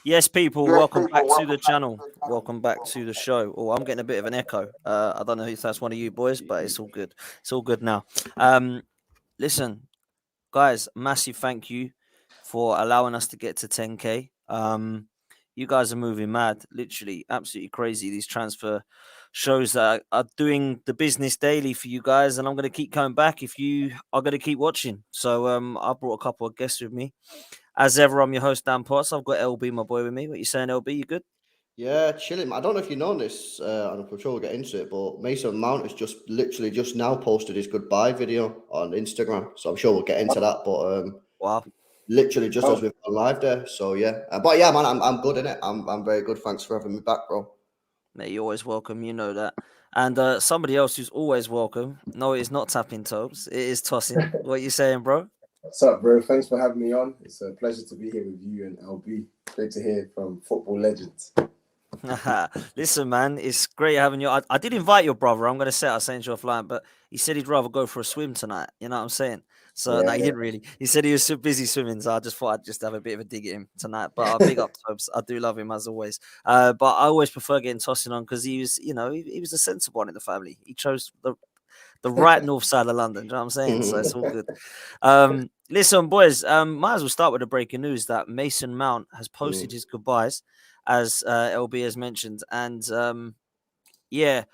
Yes, people, welcome back to the channel. Welcome back to the show. Oh, I'm getting a bit of an echo. I don't know if that's one of you boys, but it's all good. It's all good now. Um, Listen, guys, massive thank you for allowing us to get to 10K. You guys are moving mad, literally, absolutely crazy. These transfer shows that are doing the business daily for you guys, and I'm going to keep coming back if you are going to keep watching. So, I brought a couple of guests with me. As ever, I'm your host, Dan Potts. I've got LB, my boy, with me. What you saying, LB? You good? Yeah, chilling. I don't know if you know this, and I'm sure we'll get into it, but Mason Mount has just literally just now posted his goodbye video on Instagram. So I'm sure we'll get into that. But Wow. literally just as Oh, we've gone live there. So yeah, but yeah, man, I'm good in it. I'm very good. Thanks for having me back, bro. Mate, you're always welcome. You know that. And somebody else who's always welcome. No, it's not tapping toes. It is tossing. What you saying, bro? what's up, bro? Thanks for having me on. It's a pleasure to be here with you and LB. Great to hear from football legends. Listen, man, it's great having you. I did invite your brother. I'm going to say I sent you offline, but he said he'd rather go for a swim tonight. You know what I'm saying? So, no, he Yeah, didn't really. He said he was so busy swimming, so I just thought I'd just have a bit of a dig at him tonight. But big up Tobes. I do love him as always. But I always prefer getting Tossing on because he was, he was a sensible one in the family. He chose the right north side of London. Do you know what I'm saying? So it's all good. Listen, boys, might as well start with the breaking news that Mason Mount has posted his goodbyes, as LB has mentioned. And yeah,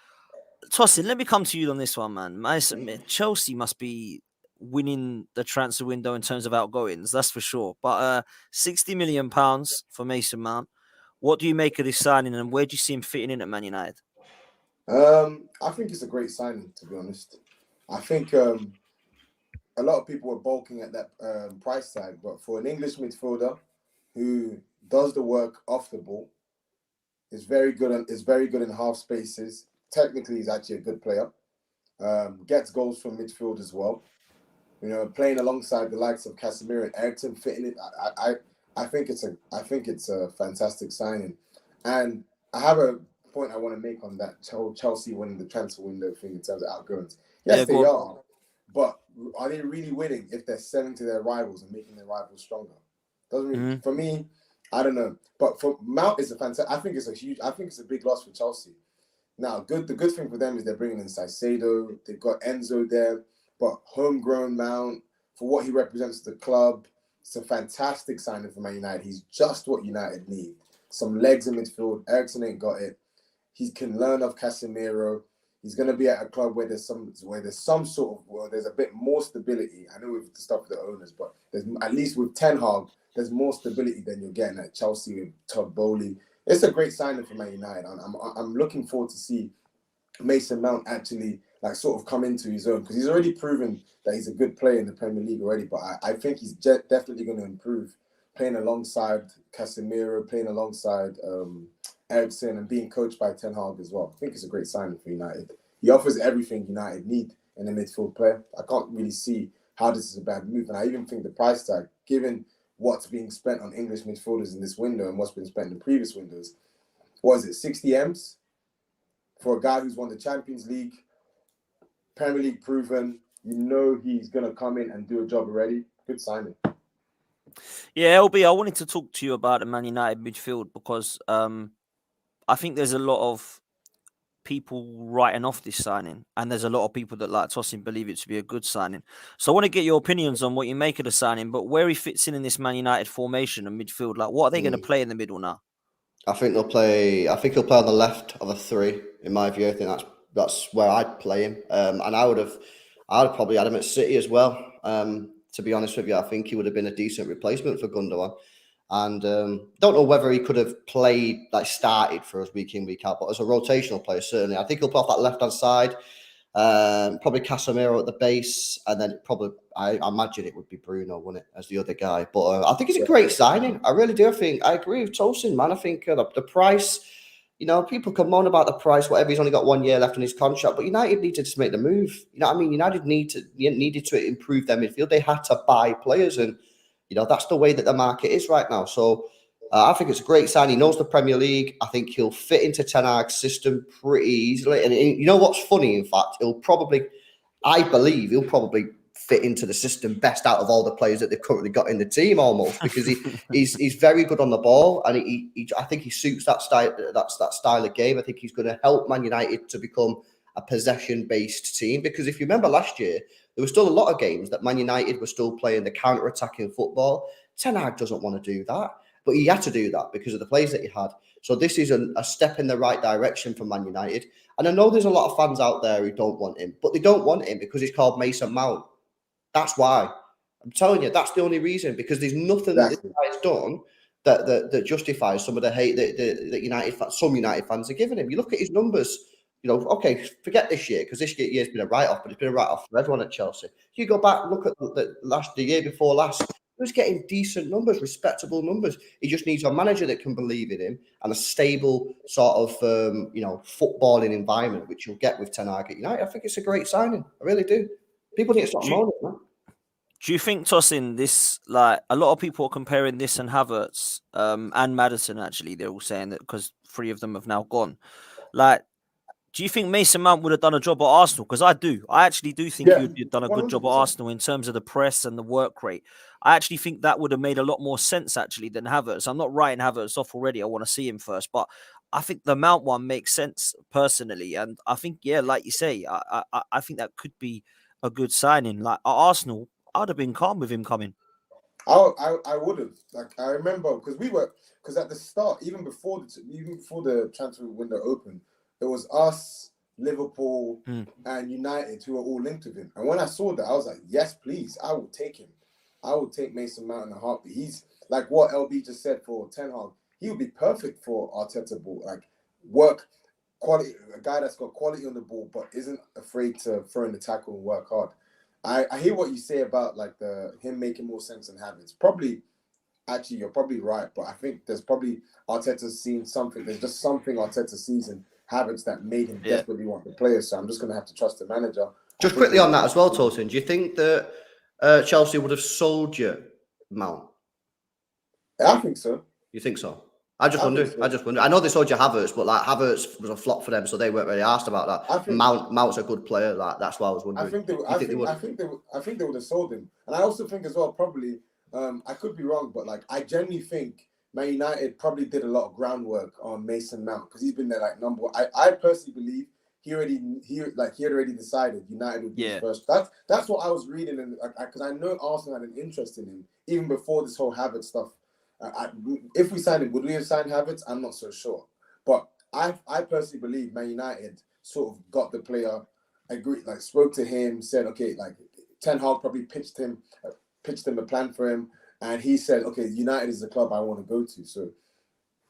Tosin, let me come to you on this one, man. Chelsea must be winning the transfer window in terms of outgoings, that's for sure. But £60 million for Mason Mount. What do you make of this signing, and where do you see him fitting in at Man United? I think it's a great signing, to be honest. I think a lot of people were balking at that price tag, but for an English midfielder who does the work off the ball, is very good in half spaces. Technically, he's actually a good player. Gets goals from midfield as well. You know, playing alongside the likes of Casemiro and Eriksen, fitting it. I think it's a fantastic signing, and I have a point I want to make on that whole Chelsea winning the transfer window thing in terms of outgoings. Yeah, Yes, go they on. are, but are they really winning if they're selling to their rivals and making their rivals stronger? Doesn't really, Mm-hmm. for me. I don't know, but for Mount is a fantastic. I think it's a huge. I think it's a big loss for Chelsea. Now, good. The good thing for them is they're bringing in Saicedo. They've got Enzo there, but homegrown Mount for what he represents to the club. It's a fantastic signing for Man United. He's just what United need. Some legs in midfield. Eriksen ain't got it. He can learn of Casemiro. He's going to be at a club where there's some sort of there's a bit more stability. I know with the stuff with the owners, but there's at least with Ten Hag, there's more stability than you're getting at Chelsea with Todd Bowley. It's a great signing for Man United. I'm looking forward to see Mason Mount actually like sort of come into his own because he's already proven that he's a good player in the Premier League already. But I think he's definitely going to improve playing alongside Casemiro, playing alongside Eriksen, and being coached by Ten Hag as well. I think it's a great signing for United. He offers everything United need in a midfield player. I can't really see how this is a bad move, and I even think the price tag, given what's being spent on English midfielders in this window and what's been spent in previous windows, what is it, 60 M's for a guy who's won the Champions League, Premier League proven. You know he's gonna come in and do a job already. Good signing. Yeah, LB, I wanted to talk to you about the Man United midfield because I think there's a lot of people writing off this signing, and there's a lot of people that like Tosin believe it to be a good signing. So I want to get your opinions on what you make of the signing, but where he fits in this Man United formation and midfield. Like, what are they going to play in the middle now? I think they'll play. I think he'll play on the left of a three. In my view, I think that's where I'd play him. And I'd have probably had him at City as well. To be honest with you, I think he would have been a decent replacement for Gundogan. And don't know whether he could have played like started for us week in week out, but as a rotational player, certainly I think he'll play off that left hand side. Probably Casemiro at the base, and then probably I imagine it would be Bruno, wouldn't it, as the other guy? But I think it's a great signing. I really do. I agree with Tosin, man. I think the price. You know, people can moan about the price, whatever. He's only got 1 year left on his contract, but United needed to make the move. You know what I mean? United needed to improve their midfield. They had to buy players, and that's the way that the market is right now. So I think it's a great sign. He knows the Premier League. I think he'll fit into Ten Hag's system pretty easily. And you know what's funny? In fact, I believe he'll probably fit into the system best out of all the players that they've currently got in the team, almost, because he's very good on the ball, and I think he suits that style of game. I think he's going to help Man United to become a possession-based team, because if you remember last year, there were still a lot of games that Man United were still playing the counter-attacking football. Ten Hag doesn't want to do that, but he had to do that because of the players that he had. So this is a step in the right direction for Man United. And I know there's a lot of fans out there who don't want him, but they don't want him because he's called Mason Mount. That's why. I'm telling you, that's the only reason, because there's nothing that this guy's done that justifies some of the hate that some United fans are giving him. You look at his numbers, okay, forget this year, because this year's been a write-off, but it's been a write-off for everyone at Chelsea. You go back, look at the year before last, he was getting decent numbers, respectable numbers. He just needs a manager that can believe in him and a stable sort of, footballing environment, which you'll get with Ten Hag at United. I think it's a great signing. I really do. People need to stop moaning, man. Do you think, Tosin, this, like, a lot of people are comparing this and Havertz and Maddison, actually, they're all saying that because 3 of them have now gone. Like, do you think Mason Mount would have done a job at Arsenal? Because I do. I actually do think he would have done a good job at Arsenal in terms of the press and the work rate. I actually think that would have made a lot more sense, actually, than Havertz. I'm not writing Havertz off already. I want to see him first. But I think the Mount one makes sense, personally. And I think, like you say, I think that could be a good signing. Like, at Arsenal, I'd have been calm with him coming. I would have. Like, I remember, because at the start, even before the transfer window opened, it was us, Liverpool, and United who were all linked with him. And when I saw that, I was like, yes, please, I will take him. I will take Mason Mount in a heartbeat. He's like what LB just said for Ten Hag. He would be perfect for Arteta ball. Like, work quality, a guy that's got quality on the ball, but isn't afraid to throw in the tackle and work hard. I hear what you say about like him making more sense than Havertz. Probably, actually, you're probably right, but I think there's probably Arteta's seen something. There's just something Arteta sees in Havertz that made him desperately want the player. So I'm just going to have to trust the manager. Just quickly on that as well, Tosin, do you think that Chelsea would have sold you Mount? I think so. You think so? I just wonder. I know they sold you Havertz, but like Havertz was a flop for them, so they weren't really asked about that. I think Mount's a good player. Like, that's why I was wondering. I think they would have sold him, and I also think as well, probably. I could be wrong, but like I genuinely think Man United probably did a lot of groundwork on Mason Mount because he's been there like number one. I personally believe he had already decided United would be his first. That's what I was reading, and because I know Arsenal had an interest in him even before this whole Havertz stuff. If we signed him, would we have signed Havertz? I'm not so sure. But I personally believe Man United sort of got the player, agreed, like spoke to him, said, okay, like Ten Hag probably pitched him a plan for him, and he said, okay, United is the club I want to go to. So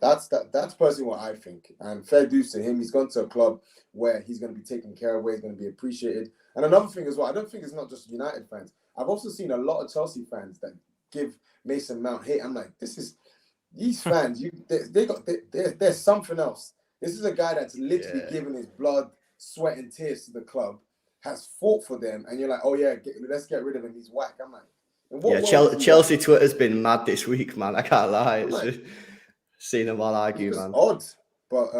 that's personally what I think. And fair dues to him. He's gone to a club where he's going to be taken care of, where he's going to be appreciated. And another thing as well, I don't think it's not just United fans. I've also seen a lot of Chelsea fans that give Mason Mount hate. I'm like, these fans, there's something else. This is a guy that's literally given his blood, sweat, and tears to the club, has fought for them, and you're like, oh yeah, let's get rid of him. He's whack. I'm like, Chelsea Twitter's been mad this week, man. I can't lie. It's just seeing them all argue, man. Odd, but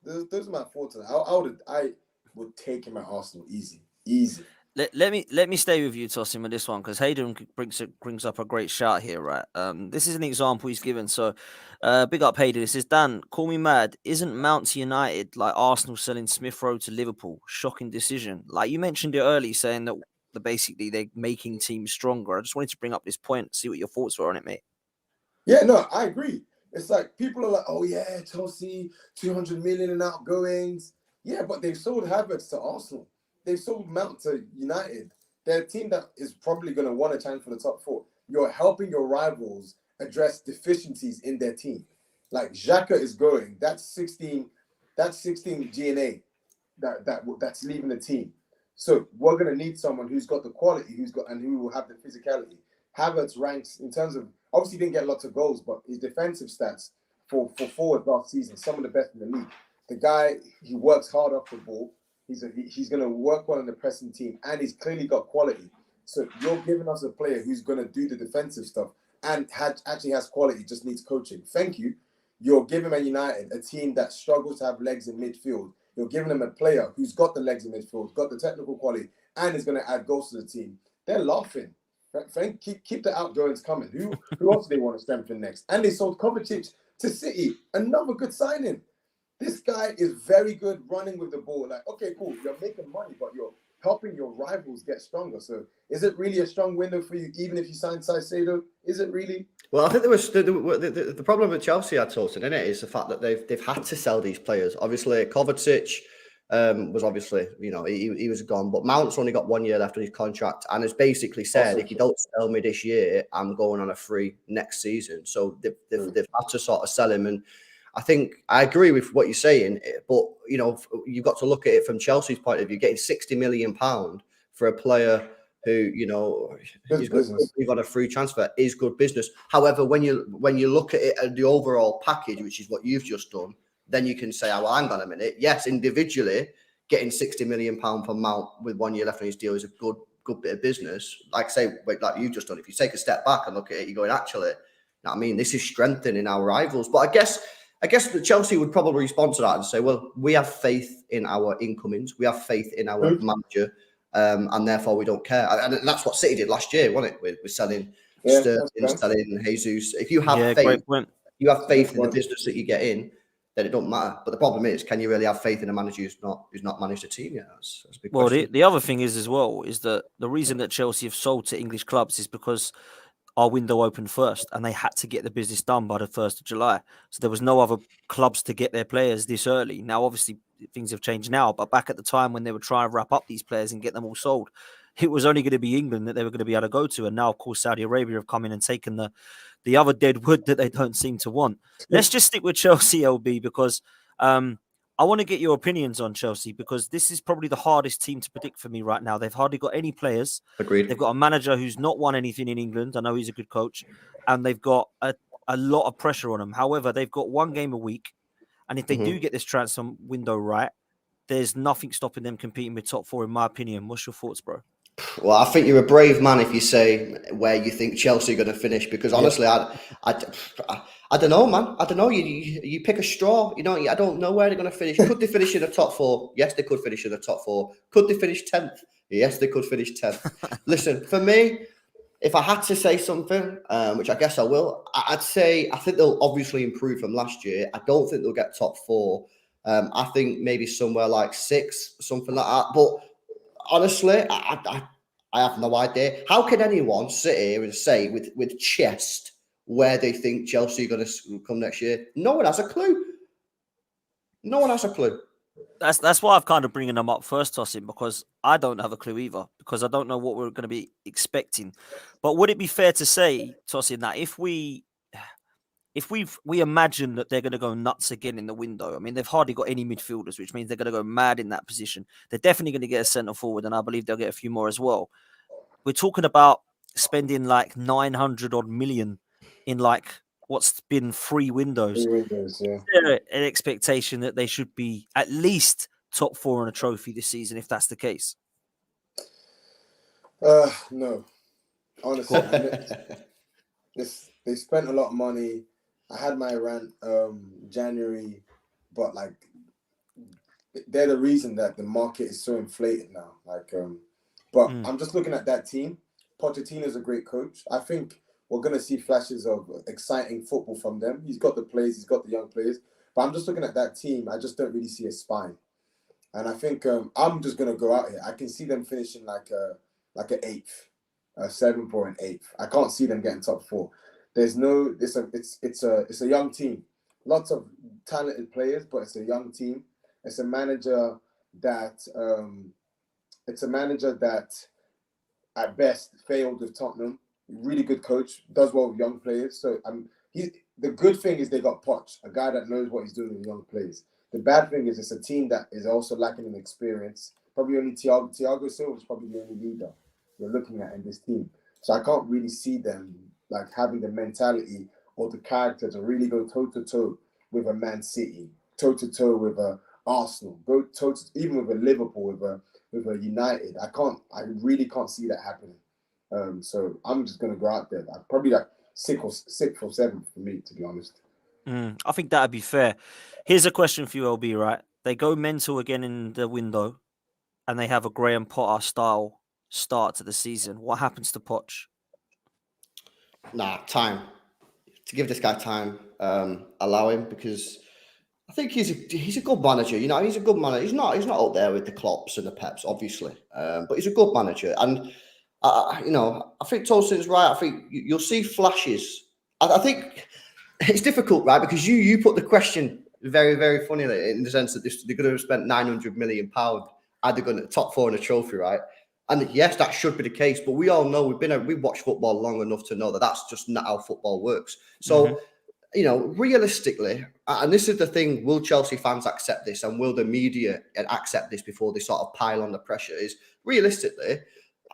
those are my thoughts. I would take him at Arsenal easy. Let me stay with you, Tosin, with this one, because Hayden brings up a great shout here, right? This is an example he's given. So, big up Hayden. It says, Dan, call me mad. Isn't Mount to United like Arsenal selling Smith Rowe to Liverpool? Shocking decision. Like you mentioned it early, saying that basically they're making teams stronger. I just wanted to bring up this point, see what your thoughts were on it, mate. Yeah, no, I agree. It's like people are like, oh yeah, Chelsea, 200 million in outgoings. Yeah, but they've sold Havertz to Arsenal. They sold Mount to United. They're a team that is probably going to want a chance for the top 4. You're helping your rivals address deficiencies in their team. Like Xhaka is going. That's 16 GNA that's leaving the team. So we're going to need someone who's got the quality, who will have the physicality. Havertz ranks in terms of, obviously didn't get lots of goals, but his defensive stats for forward last season, some of the best in the league. The guy, he works hard off the ball. He's going to work well in the pressing team, and he's clearly got quality. So you're giving us a player who's going to do the defensive stuff and actually has quality, just needs coaching. Thank you. You're giving Man United a team that struggles to have legs in midfield. You're giving them a player who's got the legs in midfield, got the technical quality, and is going to add goals to the team. they're laughing. Frank, keep the outgoings coming. Who else do they want to strengthen next? And they sold Kovacic to City. Another good signing. This guy is very good running with the ball. Like, okay, cool. You're making money, but you're helping your rivals get stronger. So is it really a strong window for you, even if you sign Caicedo? Is it really? Well, I think there was the problem with Chelsea, I told you, in it, is the fact that they've had to sell these players. Obviously, Kovacic was obviously, he was gone, but Mount's only got 1 year left on his contract and has basically said, if you don't sell me this year, I'm going on a free next season. So they've had to sort of sell him. And I think I agree with what you're saying, but you've got to look at it from Chelsea's point of view. Getting £60 million for a player who he's got a free transfer is good business. However, when you look at it at the overall package, which is what you've just done, then you can say, oh, well, hang on a minute. Yes, individually, getting £60 million from Mount with 1 year left on his deal is a good bit of business. Like you've just done. If you take a step back and look at it, you're going, actually, this is strengthening our rivals. But I guess that Chelsea would probably respond to that and say, well, we have faith in our incomings. We have faith in our manager. And therefore we don't care. And that's what City did last year, wasn't it? With selling Sterling, selling Jesus. If you have faith, you have faith in the business that you get in, then it don't matter. But the problem is, can you really have faith in a manager who's not managed a team yet? That's a big question. The other thing is as well is that the reason that Chelsea have sold to English clubs is because our window opened first and they had to get the business done by the 1st of July. So there was no other clubs to get their players this early. Now, obviously, things have changed now, but back at the time when they were trying to wrap up these players and get them all sold, it was only going to be England that they were going to be able to go to. And now, of course, Saudi Arabia have come in and taken the other dead wood that they don't seem to want. Let's just stick with Chelsea, LB, because I want to get your opinions on Chelsea, because this is probably the hardest team to predict for me right now. They've hardly got any players. Agreed. They've got a manager who's not won anything in England. I know he's a good coach. And they've got a lot of pressure on them. However, they've got one game a week. And if they do get this transfer window right, there's nothing stopping them competing with top four, in my opinion. What's your thoughts, bro? Well, I think you're a brave man if you say where you think Chelsea are going to finish, because honestly, I don't know, man. I don't know. You pick a straw. I don't know where they're going to finish. Could they finish in the top four? Yes, they could finish in the top four. Could they finish 10th? Yes, they could finish 10th. Listen, for me, if I had to say something, which I guess I will, I'd say I think they'll obviously improve from last year. I don't think they'll get top four. I think maybe somewhere like 6, something like that. But honestly, I have no idea. How can anyone sit here and say with chest where they think Chelsea are going to come next year? No one has a clue. No one has a clue. That's why I've kind of bringing them up first, Tosin, because I don't have a clue either, because I don't know what we're going to be expecting. But would it be fair to say, Tosin, that if we imagine that they're going to go nuts again in the window, I mean, they've hardly got any midfielders, which means they're going to go mad in that position. They're definitely going to get a centre forward, and I believe they'll get a few more as well. We're talking about spending like 900 odd million in like what's been 3 windows. 3 windows, yeah. Is there an expectation that they should be at least top 4 on a trophy this season, if that's the case? No. Honestly, they spent a lot of money. I had my rant January, but like they're the reason that the market is so inflated now. But I'm just looking at that team. Pochettino's a great coach. I think we're gonna see flashes of exciting football from them. He's got the players, he's got the young players. But I'm just looking at that team. I just don't really see a spine. And I think I'm just gonna go out here. I can see them finishing like an 8th, 7th or an 8th. I can't see them getting top 4. It's a young team. Lots of talented players, but it's a young team. It's a manager that at best failed with Tottenham. Really good coach, does well with young players. So the good thing is they got Poch, a guy that knows what he's doing with young players. The bad thing is it's a team that is also lacking in experience. Probably only Thiago Silva is probably the only leader you're looking at in this team. So I can't really see them like having the mentality or the character to really go toe-to-toe with a Man City, toe-to-toe with a Arsenal, go toe-to-toe even with a Liverpool, with a United. I really can't see that happening. So I'm just going to go out there. Probably like 6th or 7th for me, to be honest. I think that would be fair. Here's a question for you, LB, right? They go mental again in the window and they have a Graham Potter style start to the season. What happens to Poch? Nah, time. To give this guy time, allow him, because I think he's a good manager. You know, he's a good manager. He's not up there with the Klopps and the Peps, obviously, but he's a good manager. And you know, I think Tolson's right. I think you'll see flashes. I think it's difficult, right? Because you put the question very, very funnily, in the sense that they're going to have spent £900 million. Are they going to top four in a trophy, right? And yes, that should be the case. But we all know we've watched football long enough to know that that's just not how football works. So, you know, realistically, and this is the thing: will Chelsea fans accept this, and will the media accept this before they sort of pile on the pressure? Is realistically,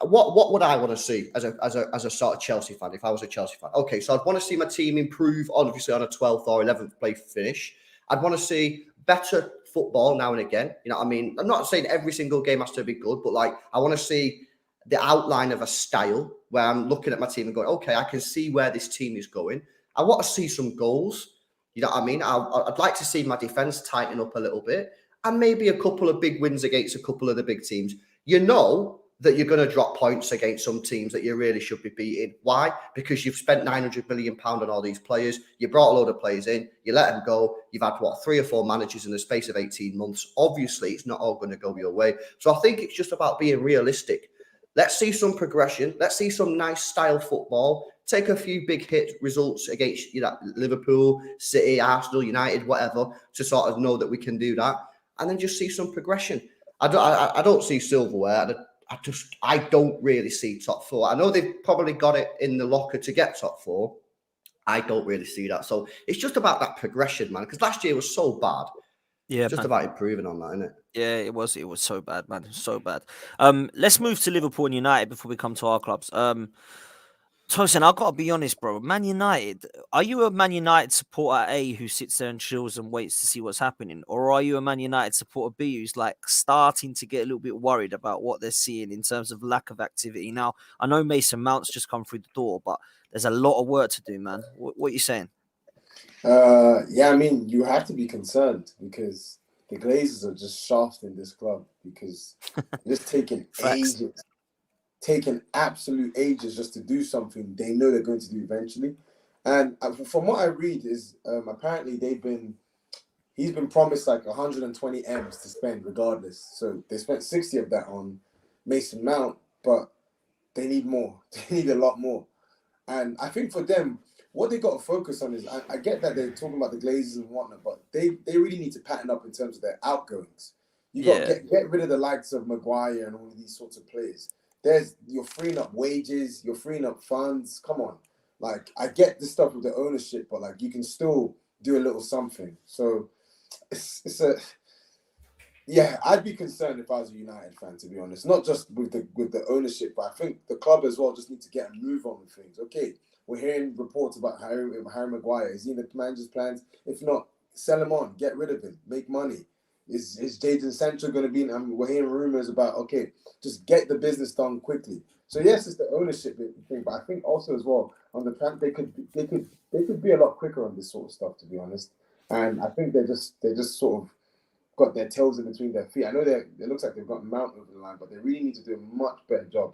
what would I want to see as a sort of Chelsea fan if I was a Chelsea fan? Okay, so I'd want to see my team improve, obviously on a 12th or 11th place finish. I'd want to see better football now and again. You know what I mean? I'm not saying every single game has to be good, but like I want to see the outline of a style where I'm looking at my team and going, okay, I can see where this team is going. I want to see some goals. You know what I mean? I'd like to see my defense tighten up a little bit, and maybe a couple of big wins against a couple of the big teams. You know that you're going to drop points against some teams that you really should be beating. Why? Because you've spent £900 million on all these players. You brought a load of players in. You let them go. You've had, 3 or 4 managers in the space of 18 months. Obviously, it's not all going to go your way. So I think it's just about being realistic. Let's see some progression. Let's see some nice style football. Take a few big hit results against Liverpool, City, Arsenal, United, whatever, to sort of know that we can do that. And then just see some progression. I don't see silverware. I don't really see top 4. I know they've probably got it in the locker to get top 4. I don't really see that. So it's just about that progression, man. Because last year was so bad. Yeah, just about improving on that, isn't it? Yeah, it was so bad, man. So bad. Let's move to Liverpool and United before we come to our clubs. Tosin, I've got to be honest, bro. Man United, are you a Man United supporter A who sits there and chills and waits to see what's happening? Or are you a Man United supporter B who's like starting to get a little bit worried about what they're seeing in terms of lack of activity? Now, I know Mason Mount's just come through the door, but there's a lot of work to do, man. What are you saying? Yeah, I mean, you have to be concerned because the Glazers are just shafting this club because just taking ages. Taking absolute ages just to do something they know they're going to do eventually. And from what I read is apparently he's been promised like 120 M's to spend regardless. So they spent 60 of that on Mason Mount, but they need more. They need a lot more. And I think for them, what they got to focus on is, I get that they're talking about the Glazers and whatnot, but they really need to pattern up in terms of their outgoings. You got to get rid of the likes of Maguire and all of these sorts of players. You're freeing up wages, you're freeing up funds. Come on. Like, I get the stuff with the ownership, but like you can still do a little something. So I'd be concerned if I was a United fan, to be honest. Not just with the ownership, but I think the club as well just need to get a move on with things. Okay, we're hearing reports about Harry Maguire. Is he in the manager's plans? If not, sell him on, get rid of him, make money. Is Jadon Sancho going to be in? We're hearing rumors about, okay, just get the business done quickly. So yes, it's the ownership thing, but I think also as well on the plan they could be a lot quicker on this sort of stuff, to be honest. And I think they just sort of got their tails in between their feet. I know it looks like they've got Mount over the line, but they really need to do a much better job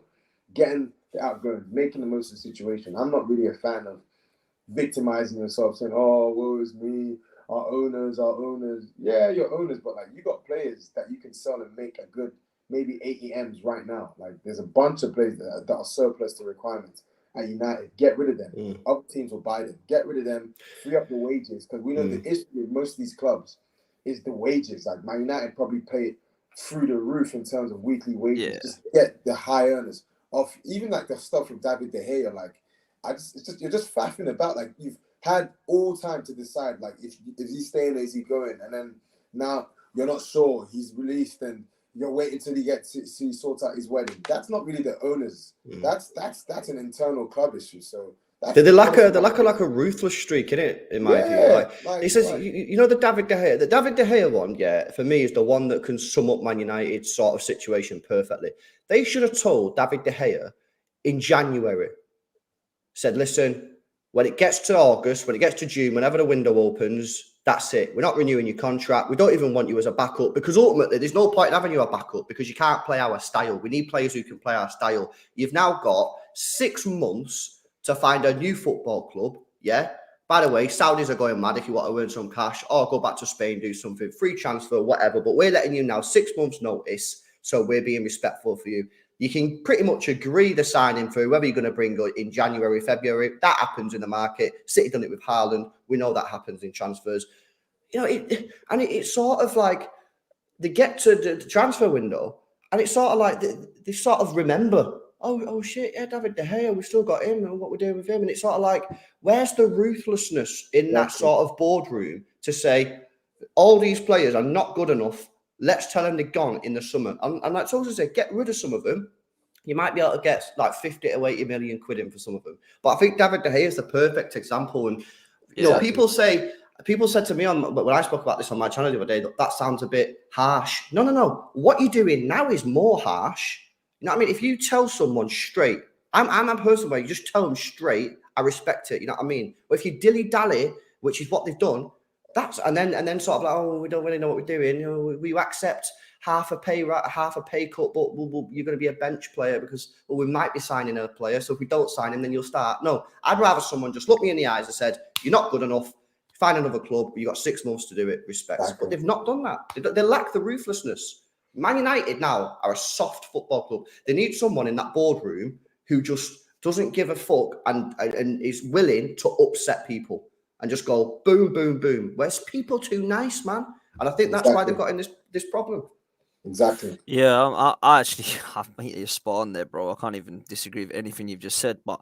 getting the outgoing, making the most of the situation. I'm not really a fan of victimizing yourself, saying, "Oh, woe is me. Our owners. Yeah, your owners, but like you got players that you can sell and make a good maybe 80 M's right now. Like there's a bunch of players that are surplus to requirements at United. Get rid of them. Other teams will buy them. Get rid of them. Free up the wages, because we know the issue with most of these clubs is the wages. Like Man United probably pay it through the roof in terms of weekly wages. Yeah. Just get the high earners off. Even like the stuff from David De Gea, like you're just faffing about. Like you've had all time to decide, like if he's staying or is he going, and then now you're not sure. He's released, and you're waiting till he sorts out his wedding. That's not really the owners. That's an internal club issue. So they lack a ruthless streak in it, in my view. Like he says, you know the David De Gea one, yeah, for me is the one that can sum up Man United's sort of situation perfectly. They should have told David De Gea in January, said, listen, when it gets to August, when it gets to June, whenever the window opens, That's it. We're not renewing your contract. We don't even want you as a backup because ultimately there's no point in having you a backup because you can't play our style. We need players who can play our style. You've now got 6 months to find a new football club. Yeah. By the way, Saudis are going mad if you want to earn some cash or go back to Spain, do something, free transfer, whatever. But we're letting you now 6 months notice. So we're being respectful for you. You can pretty much agree the signing for whoever you're going to bring in January, February. That happens in the market. City done it with Haaland. We know that happens in transfers. You know, it's sort of like they get to the transfer window and it's sort of like they sort of remember, oh shit, yeah, David De Gea, we've still got him and what we're doing with him. And it's sort of like, where's the ruthlessness in that sort of boardroom to say, all these players are not good enough. Let's tell them they're gone in the summer. And like Tosa said, get rid of some of them. You might be able to get like 50 to 80 million quid in for some of them. But I think David De Gea is the perfect example. And, you know, people said to me when I spoke about this on my channel the other day, that sounds a bit harsh. No. What you're doing now is more harsh. You know what I mean? If you tell someone straight, I'm a person where you just tell them straight, I respect it. You know what I mean? But if you dilly-dally, which is what they've done, and then sort of like, oh, we don't really know what we're doing. You know, we accept half a pay cut, but you're going to be a bench player because we might be signing a player. So if we don't sign him, then you'll start. No, I'd rather someone just look me in the eyes and said, you're not good enough. Find another club. You've got 6 months to do it. Respect. Exactly. But they've not done that. They lack the ruthlessness. Man United now are a soft football club. They need someone in that boardroom who just doesn't give a fuck and is willing to upset people and just go boom, boom, boom. Where's people too nice, man? And I think that's why they've got in this problem. Exactly. Yeah, I actually, you're spot on there, bro. I can't even disagree with anything you've just said. But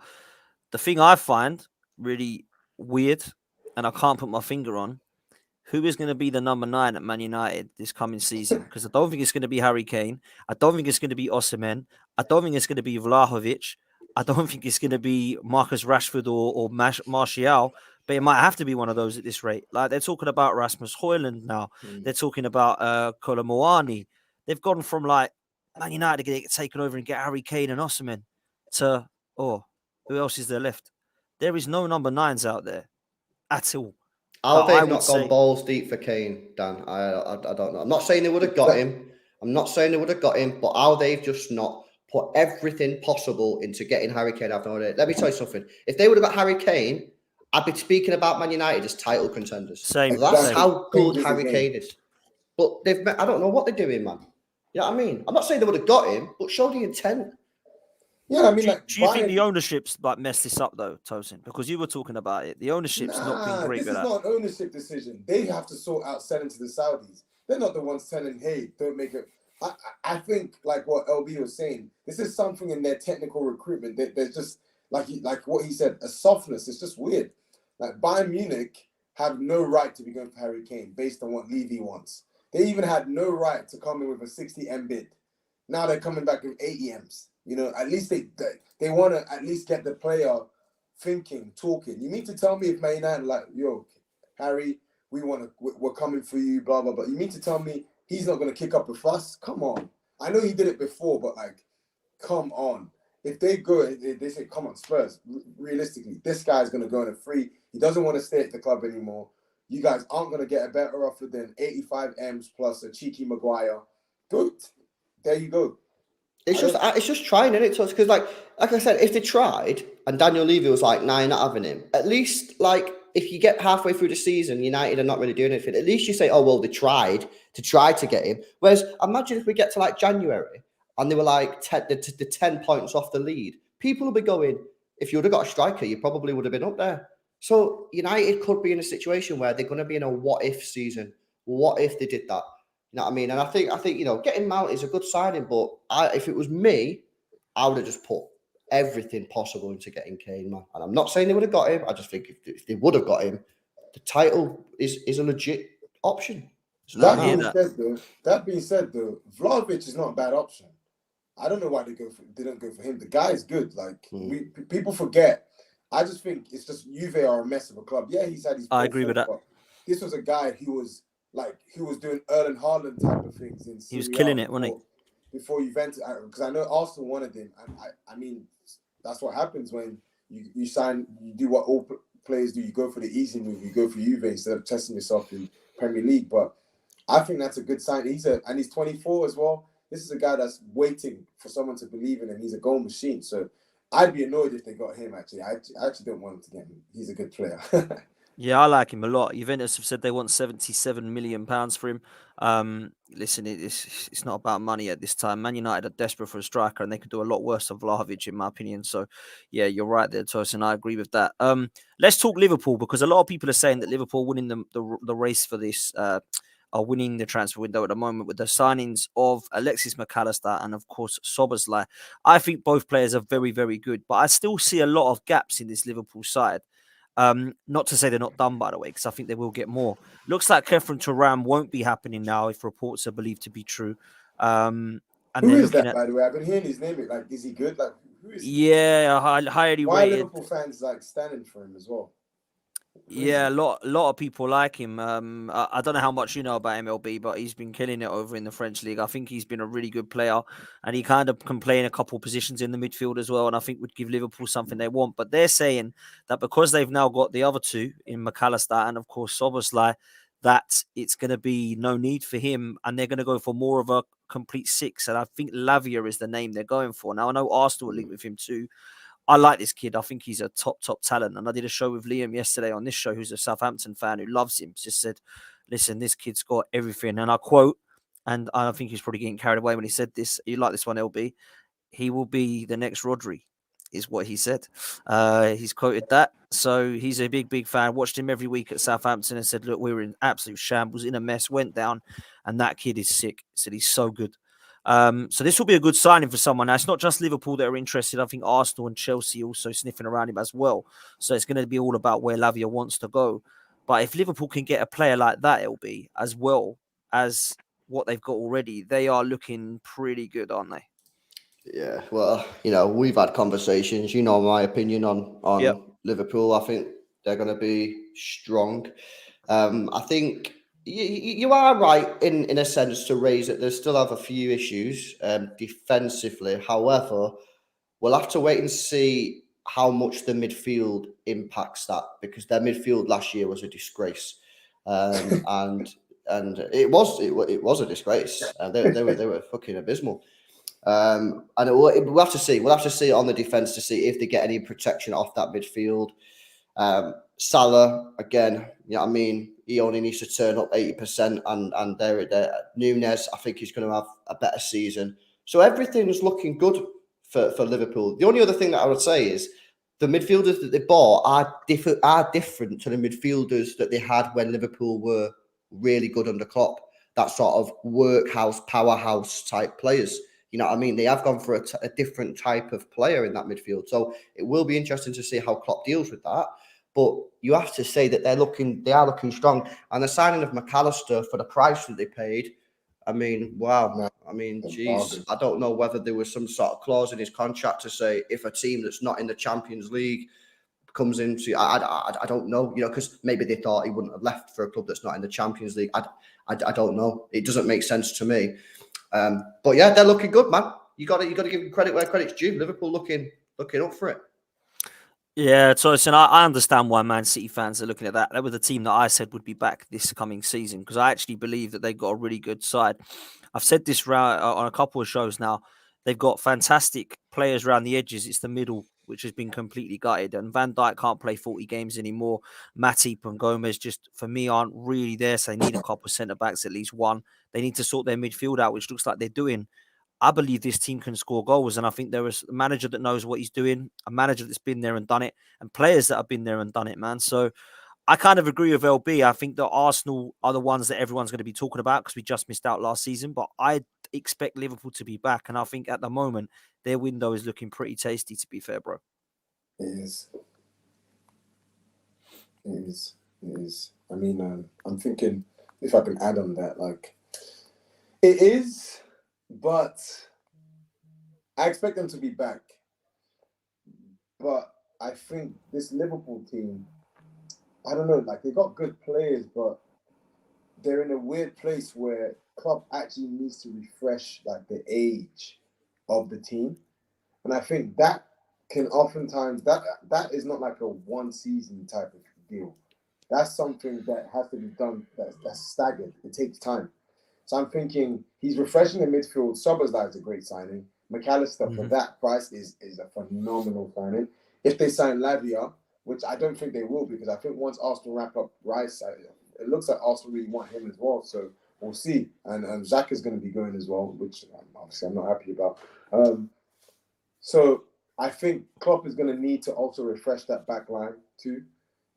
the thing I find really weird, and I can't put my finger on, who is going to be the number 9 at Man United this coming season? Because I don't think it's going to be Harry Kane. I don't think it's going to be Osimhen. I don't think it's going to be Vlahovic. I don't think it's going to be Marcus Rashford or Martial. But it might have to be one of those at this rate. Like they're talking about Rasmus Højlund now. They're talking about Kolo Muani. They've gone from like Man United to get taken over and get Harry Kane and Osimhen to, who else is there left? There is no number 9s out there at all. How they've not gone balls deep for Kane, Dan, I don't know. I'm not saying they would have got him. But how they've just not put everything possible into getting Harry Kane, I've no idea. Let me tell you something. If they would have got Harry Kane, I'd be speaking about Man United as title contenders. Same. That's how good Harry Kane is. But I don't know what they're doing, man. You know what I mean? I'm not saying they would have got him, but show the intent. Yeah, I mean, do you think the ownership's like messed this up though, Tosin? Because you were talking about it. The ownership's not been great with that. This is not an ownership decision. They have to sort out selling to the Saudis. They're not the ones telling, hey, don't make it. I think, like what LB was saying, this is something in their technical recruitment. There's just, like what he said, a softness. It's just weird. Like Bayern Munich have no right to be going for Harry Kane based on what Levy wants. They even had no right to come in with a 60M bid. Now they're coming back with 80 M's. You know, at least they want to at least get the player thinking, talking. You need to tell me if Man United like, yo, Harry, we're coming for you, blah, blah, blah. You mean to tell me he's not going to kick up a fuss? Come on. I know he did it before, but like, come on. If they go, they say, come on, Spurs, realistically, this guy's going to go on a free. He doesn't want to stay at the club anymore. You guys aren't going to get a better offer than 85 M's plus a cheeky Maguire. Good. There you go. It's just trying, isn't it? Because like I said, if they tried and Daniel Levy was like, nah, you're not having him, at least like if you get halfway through the season, United are not really doing anything. At least you say, oh, well, they tried to get him. Whereas imagine if we get to like January and they were like 10 points off the lead, people will be going, if you would have got a striker, you probably would have been up there. So United could be in a situation where they're going to be in a what if season. What if they did that? You know what I mean? And I think you know, getting Mount is a good signing, but if it was me, I would have just put everything possible into getting Kane, man. And I'm not saying they would have got him. I just think if they would have got him, the title is a legit option. That being said, though, Vlahovic is not a bad option. I don't know why they don't go for him. The guy is good. Like people forget. I just think it's just Juve are a mess of a club. Yeah, he's had his. I agree with that. This was a guy who was doing Erling Haaland type of things in Serie A. He was killing it, wasn't he? Before Juventus, because I know Arsenal wanted him, and I mean that's what happens when you sign. You do what all players do. You go for the easy move. You go for Juve instead of testing yourself in Premier League. But I think that's a good sign. And he's 24 as well. This is a guy that's waiting for someone to believe in him. He's a goal machine. So I'd be annoyed if they got him, actually. I actually don't want him to get him. He's a good player. Yeah, I like him a lot. Juventus have said they want £77 million for him. Listen, it's not about money at this time. Man United are desperate for a striker, and they could do a lot worse than Vlahovic, in my opinion. So, yeah, you're right there, Tosin. I agree with that. Let's talk Liverpool, because a lot of people are saying that Liverpool winning the race for this, are winning the transfer window at the moment with the signings of Alexis Macallister and, of course, Szoboszlai. I think both players are very, very good, but I still see a lot of gaps in this Liverpool side. Not to say they're not done, by the way, because I think they will get more. Looks like Kefren Turam won't be happening now if reports are believed to be true. And Who they're is looking that, at, by the way? I've been hearing his name. Like, is he good? Like, who is he? yeah, highly Why are rated. Liverpool fans like standing for him as well? Yeah, a lot of people like him. I don't know how much you know about MLB, but he's been killing it over in the French league. I think he's been a really good player, and he kind of can play in a couple positions in the midfield as well, and I think would give Liverpool something they want. But they're saying that because they've now got the other two in Macallister and, of course, Szoboszlai, that it's going to be no need for him, and they're going to go for more of a complete six. And I think Lavia is the name they're going for. Now, I know Arsenal are linked with him too. I like this kid. I think he's a top talent. And I did a show with Liam yesterday on this show, who's a Southampton fan who loves him. Just said, listen, this kid's got everything. And I quote, and I think he's probably getting carried away when he said this. You like this one, LB? He will be the next Rodri, is what he said. He's quoted that. So he's a big fan. Watched him every week at Southampton and said, look, we were in absolute shambles, in a mess, went down. And that kid is sick. Said he's so good. So this will be a good signing for someone. Now, it's not just Liverpool that are interested. I think Arsenal and Chelsea also sniffing around him as well. So it's going to be all about where Lavia wants to go. But if Liverpool can get a player like that, LB, as well as what they've got already, they are looking pretty good, aren't they? Yeah, well, we've had conversations. You know my opinion on Liverpool. I think they're going to be strong. I think you are right in a sense to raise it. They still have a few issues defensively. However, we'll have to wait and see how much the midfield impacts that, because their midfield last year was a disgrace, and it was a disgrace. They were fucking abysmal. And we'll have to see. We'll have to see on the defense to see if they get any protection off that midfield. Salah, again, I mean, he only needs to turn up 80%, and there. Nunez, I think he's going to have a better season. So everything's looking good for Liverpool. The only other thing that I would say is the midfielders that they bought are different to the midfielders that they had when Liverpool were really good under Klopp. That sort of workhouse, powerhouse type players. You know what I mean? They have gone for a different type of player in that midfield. So it will be interesting to see how Klopp deals with that. But you have to say that they are looking strong. And the signing of Macallister for the price that they paid, I mean, wow. I mean, geez, I don't know whether there was some sort of clause in his contract to say if a team that's not in the Champions League comes into, I don't know, because maybe they thought he wouldn't have left for a club that's not in the Champions League. I don't know. It doesn't make sense to me. But yeah, they're looking good, man. You got to give them credit where credit's due. Liverpool looking up for it. Yeah, so I understand why Man City fans are looking at that. That was the team that I said would be back this coming season, because I actually believe that they've got a really good side. I've said this on a couple of shows now. They've got fantastic players around the edges. It's the middle which has been completely gutted, and Van Dijk can't play 40 games anymore. Matip and Gomez just, for me, aren't really there, so they need a couple of centre-backs, at least one. They need to sort their midfield out, which looks like they're doing. I believe this team can score goals, and I think there is a manager that knows what he's doing, a manager that's been there and done it, and players that have been there and done it, man. So I kind of agree with LB. I think that Arsenal are the ones that everyone's going to be talking about because we just missed out last season, but I expect Liverpool to be back, and I think at the moment their window is looking pretty tasty, to be fair, bro. It is. It is. It is. I mean, I'm thinking if I can add on that, like, it is, but I expect them to be back. But I think this Liverpool team, I don't know, like, they got good players, but they're in a weird place where Klopp actually needs to refresh, like, the age of the team. And I think that can oftentimes that is not like a one season type of deal. That's something that has to be done. That's staggered. It takes time. So I'm thinking he's refreshing the midfield. Szoboszlai is a great signing. Macallister for that price is a phenomenal signing. If they sign Lavia, which I don't think they will, because I think once Arsenal wrap up Rice, it looks like Arsenal really want him as well. So we'll see. And Zach is going to be going as well, which obviously I'm not happy about. So I think Klopp is going to need to also refresh that back line too.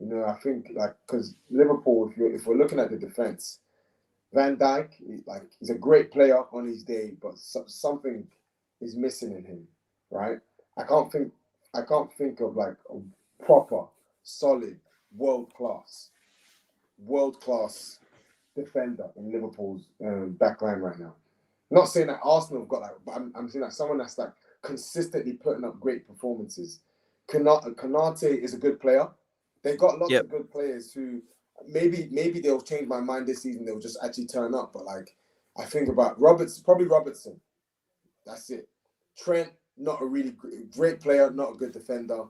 You know, I think because Liverpool, if we're looking at the defense, Van Dijk, he's a great player on his day, but something is missing in him, right? I can't think of like a proper, solid, world class defender in Liverpool's backline right now. Not saying that Arsenal have got but I'm saying that someone that's like consistently putting up great performances. Konate is a good player. They've got lots of good players who maybe they'll change my mind this season. They'll just actually turn up. But like I think about Robertson. That's it. Trent, not a really great player, not a good defender.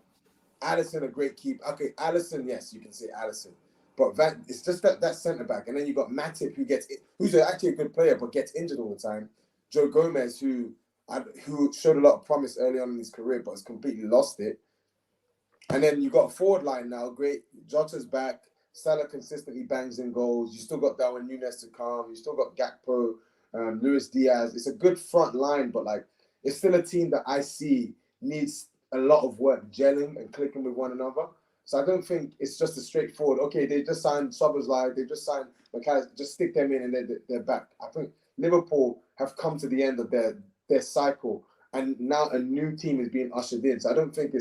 Addison, a great keeper. Okay, Alisson, yes, you can say Alisson. But it's just that centre back, and then you got Matip, who's actually a good player but gets injured all the time. Joe Gomez, who showed a lot of promise early on in his career but has completely lost it. And then you got a forward line now. Great, Jota's back. Salah consistently bangs in goals. You still got Darwin Núñez to come. You still got Gakpo, Luis Diaz. It's a good front line, but like it's still a team that I see needs a lot of work gelling and clicking with one another. So I don't think it's just a straightforward, okay, they just signed Szoboszlai, they just signed Macallister, just stick them in and they're back. I think Liverpool have come to the end of their cycle and now a new team is being ushered in. So I don't think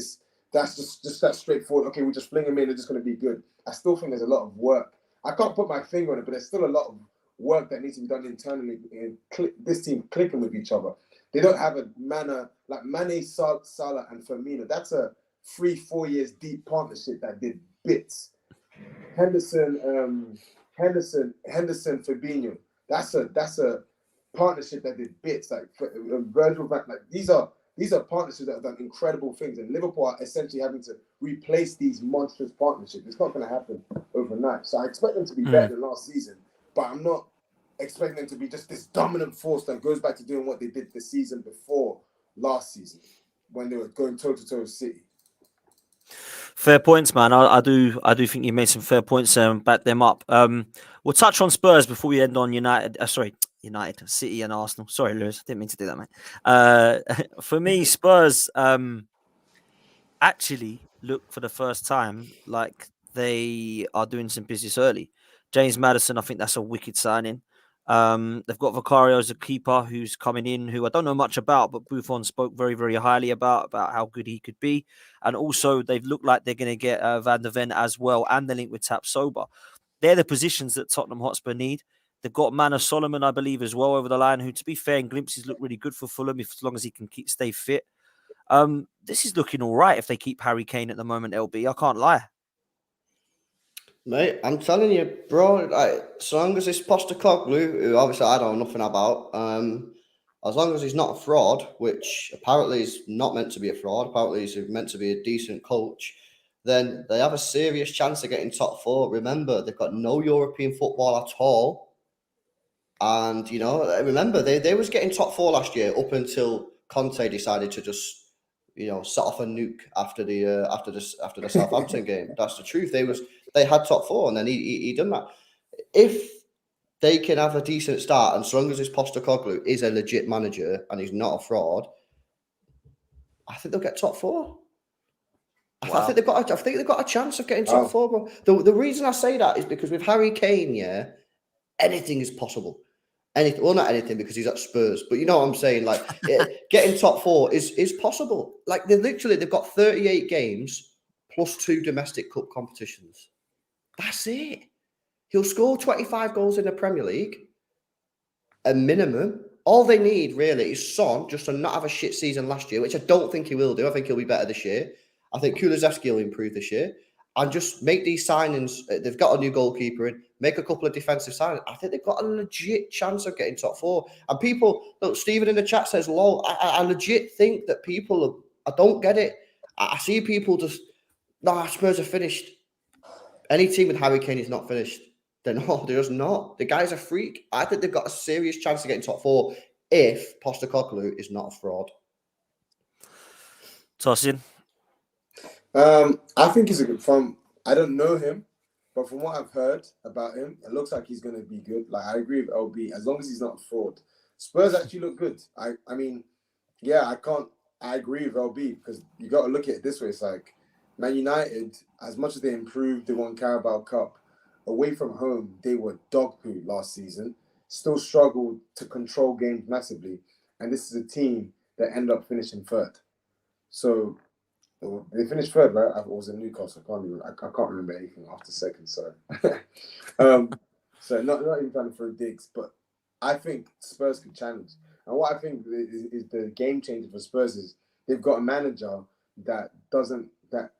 that's just that straightforward, okay, we'll just fling them in, they're just going to be good. I still think there's a lot of work. I can't put my finger on it, but there's still a lot of work that needs to be done internally in this team clicking with each other. They don't have a manner like Mane, Salah, and Firmino. That's a 3-4 years deep partnership that did bits. Henderson, Fabinho. That's a partnership that did bits. Like Virgil van, like these are partnerships that have done incredible things, and Liverpool are essentially having to replace these monstrous partnerships. It's not going to happen overnight. So I expect them to be better than last season, but I'm not expecting them to be just this dominant force that goes back to doing what they did the season before last season when they were going toe-to-toe with City. Fair points, man. I do think you made some fair points there and back them up. We'll touch on Spurs before we end on United, City and Arsenal. Sorry, Lewis, I didn't mean to do that, mate. For me, Spurs actually look for the first time like they are doing some business early. James Maddison, I think that's a wicked signing. They've got Vicario as a keeper who's coming in, who I don't know much about, but Buffon spoke very, very highly about how good he could be. And also, they've looked like they're going to get Van der Ven as well, and the link with Tapsoba. They're the positions that Tottenham Hotspur need. They've got Manor Solomon, I believe, as well over the line, who, to be fair, in glimpses look really good for Fulham, as long as he can stay fit. This is looking all right if they keep Harry Kane at the moment, LB. I can't lie. Mate, I'm telling you, bro, like, as long as it's Postecoglou, who obviously I don't know nothing about, as long as he's not a fraud, which apparently is not meant to be a fraud, apparently he's meant to be a decent coach, then they have a serious chance of getting top four. Remember, they've got no European football at all. And, you know, remember, they was getting top four last year up until Conte decided to just, you know, set off a nuke after the Southampton game. That's the truth. They had top four, and then he done that. If they can have a decent start, and so long as this Postecoglou is a legit manager and he's not a fraud, I think they'll get top four. Wow. I think they've got a chance of getting top four, bro. The reason I say that is because with Harry Kane, yeah, anything is possible. Anything, well, not anything because he's at Spurs, but you know what I'm saying. Like getting top four is possible. Like they've got 38 games plus 2 domestic cup competitions. That's it. He'll score 25 goals in the Premier League, a minimum. All they need really is Son just to not have a shit season last year, which I don't think he will do. I think he'll be better this year. I think Kulusevski will improve this year. And just make these signings. They've got a new goalkeeper in. Make a couple of defensive signings. I think they've got a legit chance of getting top four. And people, look, Stephen in the chat says, lol, I legit think that people, I don't get it. I see people just, no, Spurs are finished. Any team with Harry Kane is not finished. They're just not. The guy's a freak. I think they've got a serious chance of getting top 4 if Postecoglou is not a fraud. Tosin. I think he's a good I don't know him, but from what I've heard about him, it looks like he's going to be good. Like, I agree with LB, as long as he's not a fraud. Spurs actually look good. I mean, yeah, I agree with LB, because you got to look at it this way. It's like Man United, as much as they improved, they won Carabao Cup, away from home, they were dog poo last season, still struggled to control games massively. And this is a team that ended up finishing 3rd. So they finished 3rd, right? I was in Newcastle. I can't remember anything after 2nd. Sorry. So not even trying to throw digs, but I think Spurs could challenge. And what I think is the game changer for Spurs is they've got a manager that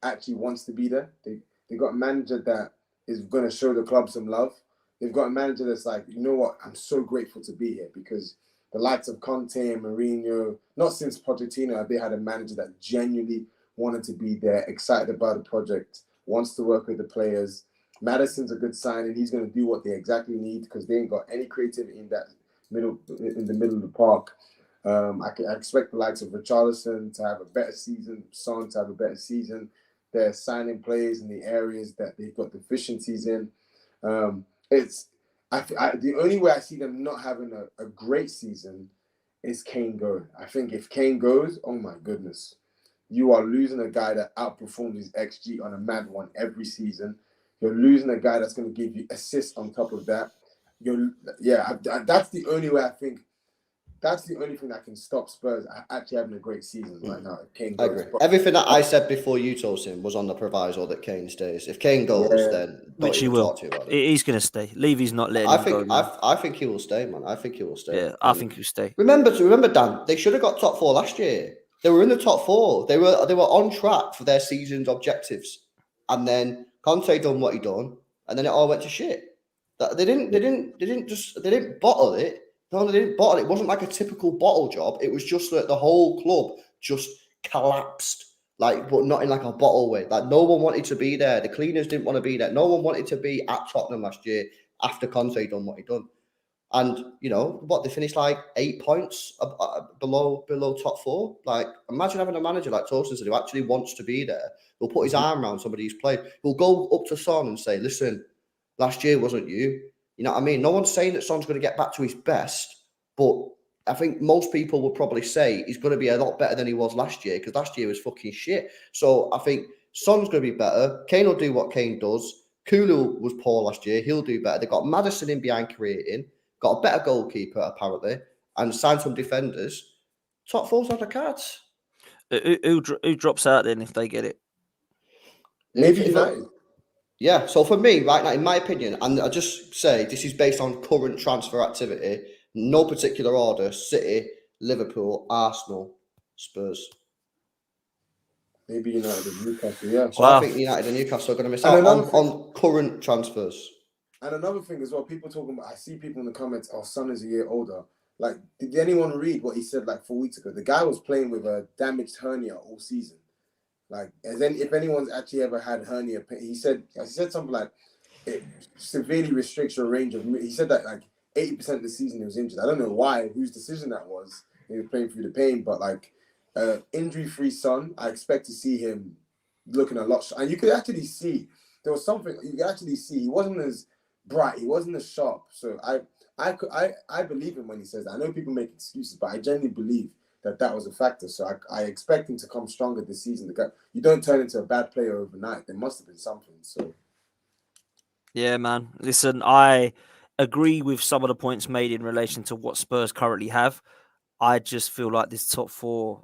actually wants to be there. They got a manager that is going to show the club some love. They've got a manager that's like, you know what? I'm so grateful to be here, because the likes of Conte and Mourinho, not since Pochettino, have they had a manager that genuinely wanted to be there, excited about the project, wants to work with the players. Madison's a good sign, and he's going to do what they exactly need, because they ain't got any creativity in the middle of the park. I expect the likes of Richarlison to have a better season, Son to have a better season. They're signing players in the areas that they've got deficiencies in. The only way I see them not having a great season is Kane going. I think if Kane goes, oh my goodness, you are losing a guy that outperforms his XG on a mad one every season. You're losing a guy that's going to give you assists on top of that. That's the only way I think. That's the only thing that can stop Spurs actually having a great season right now. Kane goes. I agree. Everything that I said before you told him was on the proviso that Kane stays. If Kane goes, then which he will. He's going to stay. Levy's not letting him go. I think he will stay, man. I think he will stay. Yeah, I think he'll stay. Remember, Dan, they should have got top 4 last year. They were in the top 4. They were on track for their season's objectives, and then Conte done what he done, and then it all went to shit. They didn't bottle it. No, they didn't bottle it. It wasn't like a typical bottle job. It was just that the whole club just collapsed, but not in like a bottle way. Like, no one wanted to be there. The cleaners didn't want to be there. No one wanted to be at Tottenham last year after Conte done what he done. And they finished like 8 points below top 4. Like, imagine having a manager like Tosin who actually wants to be there. He'll put his arm around somebody who's played. He'll go up to Son and say, "Listen, last year wasn't you." You know what I mean? No one's saying that Son's going to get back to his best, but I think most people would probably say he's going to be a lot better than he was last year, because last year was fucking shit. So I think Son's going to be better. Kane will do what Kane does. Kulu was poor last year. He'll do better. They've got Maddison in behind creating, got a better goalkeeper apparently, and signed some defenders. Top 4's on the cards. Who drops out then if they get it? Maybe United. Yeah, so for me, right now, in my opinion, and I just say this is based on current transfer activity, no particular order: City, Liverpool, Arsenal, Spurs. Maybe United and Newcastle, yeah. So I think United and Newcastle are going to miss out on current transfers. And another thing as well, people talking about, I see people in the comments, Son is a year older. Like, did anyone read what he said like 4 weeks ago? The guy was playing with a damaged hernia all season. Like, if anyone's actually ever had hernia pain, he said something like, it severely restricts your range of. He said that like 80% of the season he was injured. I don't know whose decision that was. He was playing through the pain, but like injury-free Son, I expect to see him looking a lot. And you could actually see there was something you could actually see. He wasn't as bright. He wasn't as sharp. So I believe him when he says that. I know people make excuses, but I genuinely believe that was a factor. So I expect him to come stronger this season. You don't turn into a bad player overnight. There must have been something. So yeah, man. Listen, I agree with some of the points made in relation to what Spurs currently have. I just feel like this top 4,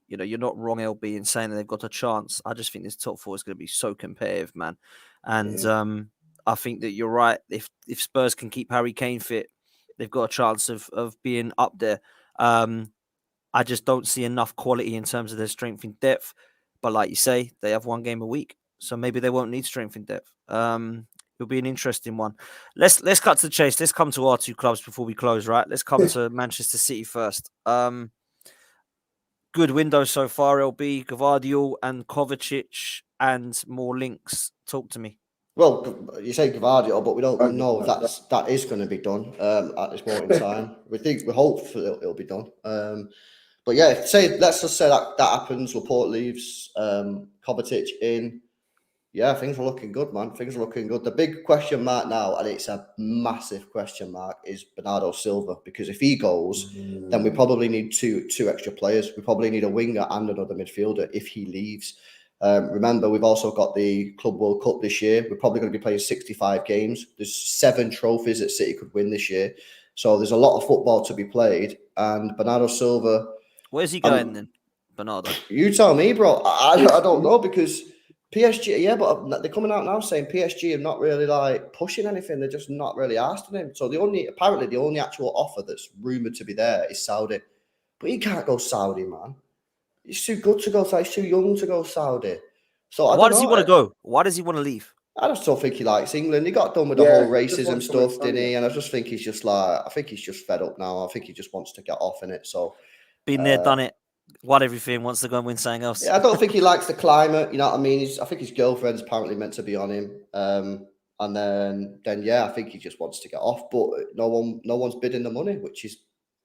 you're not wrong, LB, in saying that they've got a chance. I just think this top 4 is going to be so competitive, man. And I think that you're right. If Spurs can keep Harry Kane fit, they've got a chance of being up there. I just don't see enough quality in terms of their strength in depth. But like you say, they have 1 game a week, so maybe they won't need strength in depth. It'll be an interesting one. Let's cut to the chase. Let's come to our 2 clubs before we close, right? Let's come to Manchester City first. good window so far, LB, Gvardiol and Kovacic and more links. Talk to me. Well, you say Gvardiol, but we don't know if that is going to be done at this point in time. we hope it'll be done. But yeah, let's just say that happens. Laporte leaves, Kovacic in. Yeah, things are looking good, man. Things are looking good. The big question mark now, and it's a massive question mark, is Bernardo Silva. Because if he goes, then we probably need two extra players. We probably need a winger and another midfielder if he leaves. Remember, we've also got the Club World Cup this year. We're probably going to be playing 65 games. There's 7 trophies that City could win this year. So there's a lot of football to be played. And Bernardo Silva... Where's he going then, Bernardo? You tell me, bro. I don't know, because PSG, yeah, but they're coming out now saying PSG are not really like pushing anything. They're just not really asking him. So the only actual offer that's rumored to be there is Saudi. But he can't go Saudi, man. He's too good to go Saudi. He's too young to go Saudi. So why does he want to go? Why does he want to leave? I just don't think he likes England. He got done with the whole racism stuff, didn't he? And I just think he's just fed up now. I think he just wants to get off in it. So been there, done it, won everything, wants to go and win something else. Yeah, I don't think he likes the climate. You know what I mean? I think his girlfriend's apparently meant to be on him. And then yeah, I think he just wants to get off. But no one's bidding the money, which is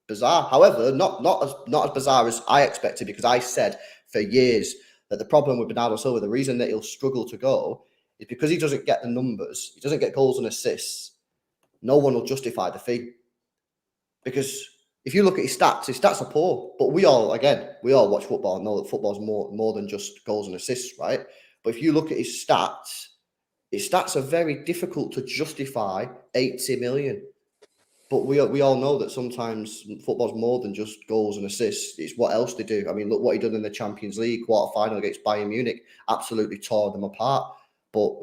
bizarre. However, not as bizarre as I expected, because I said for years that the problem with Bernardo Silva, the reason that he'll struggle to go, is because he doesn't get the numbers. He doesn't get goals and assists. No one will justify the fee. Because if you look at his stats are poor. But we all watch football and know that football's more than just goals and assists, right? But if you look at his stats are very difficult to justify 80 million. But we all know that sometimes football's more than just goals and assists. It's what else they do. I mean, look what he did in the Champions League quarter-final against Bayern Munich. Absolutely tore them apart. But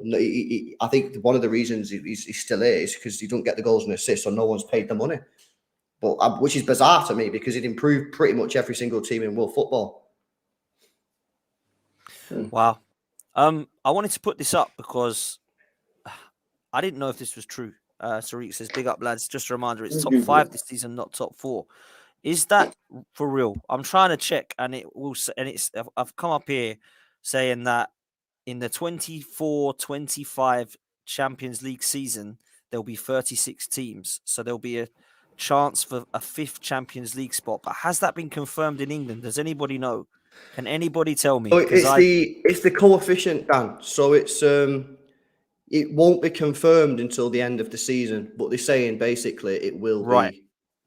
I think one of the reasons he's still here is because he don't get the goals and assists, so no one's paid the money. But which is bizarre to me, because it improved pretty much every single team in world football. Wow. I wanted to put this up because I didn't know if this was true. Sariq says, big up, lads. Just a reminder, it's top 5 this season, not top 4. Is that for real? I'm trying to check, and I've come up here saying that in the 24-25 Champions League season, there'll be 36 teams. So there'll be a chance for a 5th Champions League spot. But has that been confirmed in England? Does anybody know? Can anybody tell me? So it's the coefficient, Dan. So it's it won't be confirmed until the end of the season, but they're saying basically it will be.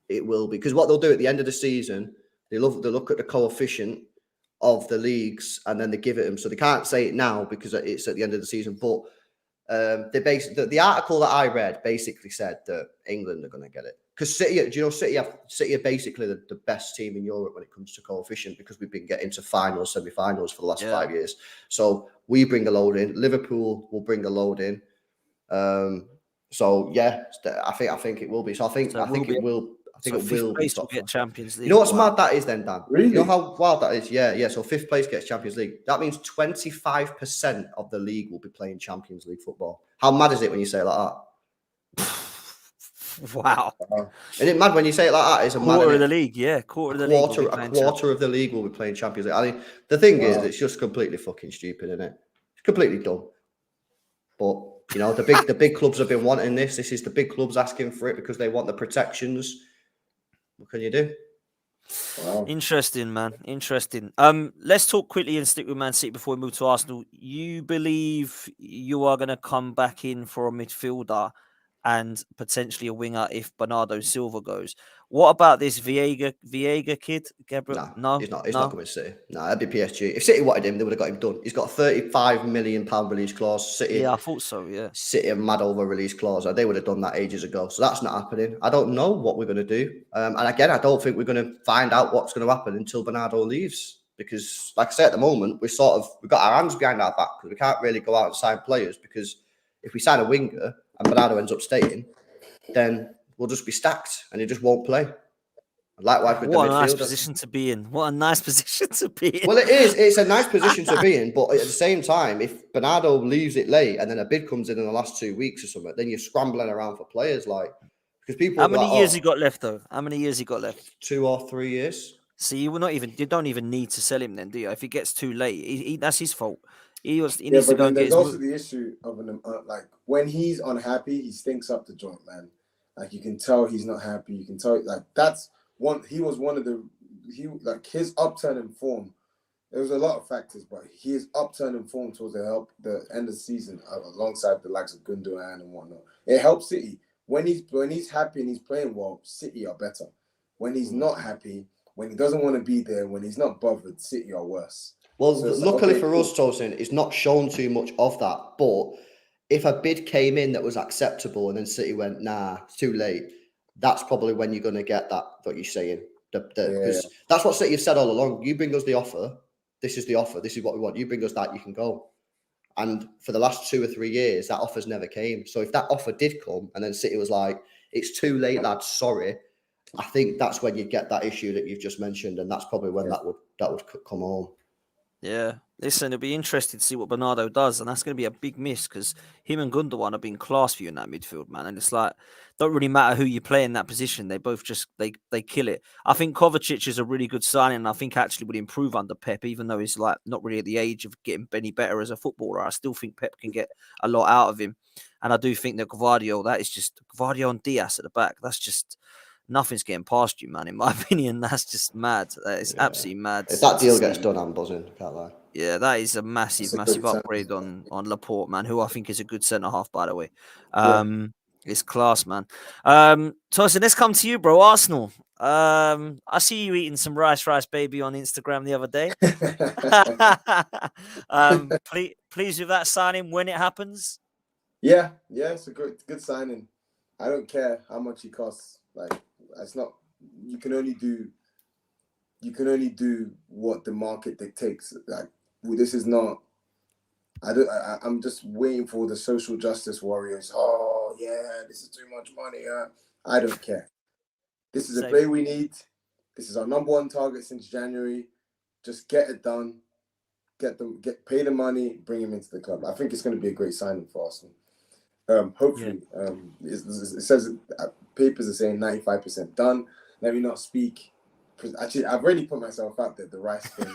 It will be, because what they'll do at the end of the season, they look at the coefficient of the leagues and then they give it them. So they can't say it now because it's at the end of the season. But the article that I read basically said that England are going to get it, because City are basically the best team in Europe when it comes to coefficient, because we've been getting to finals, semi-finals for the last 5 years. So we bring a load in. Liverpool will bring a load in. So yeah, I think it will be. So I think it will. I think it will be top 5. Champions League. You know what's mad that is then, Dan? Really? You know how wild that is? Yeah. So 5th place gets Champions League. That means 25% of the league will be playing Champions League football. How mad is it when you say it like that? Wow. Isn't it mad when you say it like that? It's a quarter of the league, yeah. Quarter of the league will be playing Champions League. I mean, the thing is, it's just completely fucking stupid, isn't it? It's completely dumb. But you know, the big clubs have been wanting this. This is the big clubs asking for it because they want the protections. What can you do? Wow. Interesting, man. Interesting. Let's talk quickly and stick with Man City before we move to Arsenal. You believe you are going to come back in for a midfielder and potentially a winger if Bernardo Silva goes? What about this Viega kid, Gabriel? No, he's not coming to City. No, that'd be PSG. If City wanted him, they would have got him done. He's got a £35 million release clause. City, yeah, I thought so. Yeah, City are mad over release clause. They would have done that ages ago. So that's not happening. I don't know what we're going to do. And again, I don't think we're going to find out what's going to happen until Bernardo leaves. Because, like I say, at the moment, we've got our hands behind our back, because we can't really go out and sign players. Because if we sign a winger and Bernardo ends up staying, then we'll just be stacked and he just won't play. Likewise with the midfield. What a nice position to be in. What a nice position to be in. Well, it is. It's a nice position to be in. But at the same time, if Bernardo leaves it late and then a bid comes in the last 2 weeks or something, then you're scrambling around for players. Because people. How many years he got left, though? How many years he got left? 2 or 3 years. So you don't even need to sell him then, do you? If he gets too late, that's his fault. He Yeah, needs to but go then and get there's his also move. the issue of like when he's unhappy, he stinks up the joint, man. Like you can tell he's not happy. You can tell like that's one. He was one of the like his upturn in form. There was a lot of factors, but his upturn in form towards the end of the season, alongside the likes of Gundogan and whatnot. It helps City when he's happy and he's playing well. City are better. When he's not happy, when he doesn't want to be there, when he's not bothered, City are worse. Well, So it's like, luckily okay, for cool. us, Tosin, it's not shown too much of that. But if a bid came in that was acceptable and then City went, nah, it's too late, that's probably when you're going to get that, what you're saying. Because that's what City have said all along. You bring us the offer. This is the offer. This is what we want. You bring us that, you can go. And for the last 2 or 3 years, that offer's never came. So if that offer did come and then City was like, it's too late, lads, sorry, I think that's when you get that issue that you've just mentioned. And that's probably when that would come home. Yeah, listen, it'll be interesting to see what Bernardo does, and that's going to be a big miss because him and Gundogan have been class for you in that midfield, man. And it's like, don't really matter who you play in that position; they both just they kill it. I think Kovacic is a really good signing, and I think actually would improve under Pep, even though he's like not really at the age of getting any better as a footballer. I still think Pep can get a lot out of him, and I do think that that is just Gvardiol and Diaz at the back. That's just nothing's getting past you, man. In my opinion, that's just mad. That is absolutely mad. If that to deal gets see. done, I'm buzzing. Can't lie. Yeah, that is a massive, That's a massive good sign. upgrade on Laporte, man, who I think is a good centre half, by the way. Yeah. It's class, man. Tosin, let's come to you, bro. Arsenal. I see you eating some rice baby on Instagram the other day. Pleased with that signing when it happens. Yeah, it's a good signing. I don't care how much he costs. Like, it's not. You can only do what the market dictates. Like, this is not. I'm just waiting for the social justice warriors. Oh yeah, this is too much money. I don't care. This is a player we need. This is our number one target since January. Just get it done. Pay the money. Bring him into the club. I think it's going to be a great signing for Arsenal. Hopefully, it says papers are saying 95% done. Let me not speak. Actually, I've already put myself out there. The Rice thing,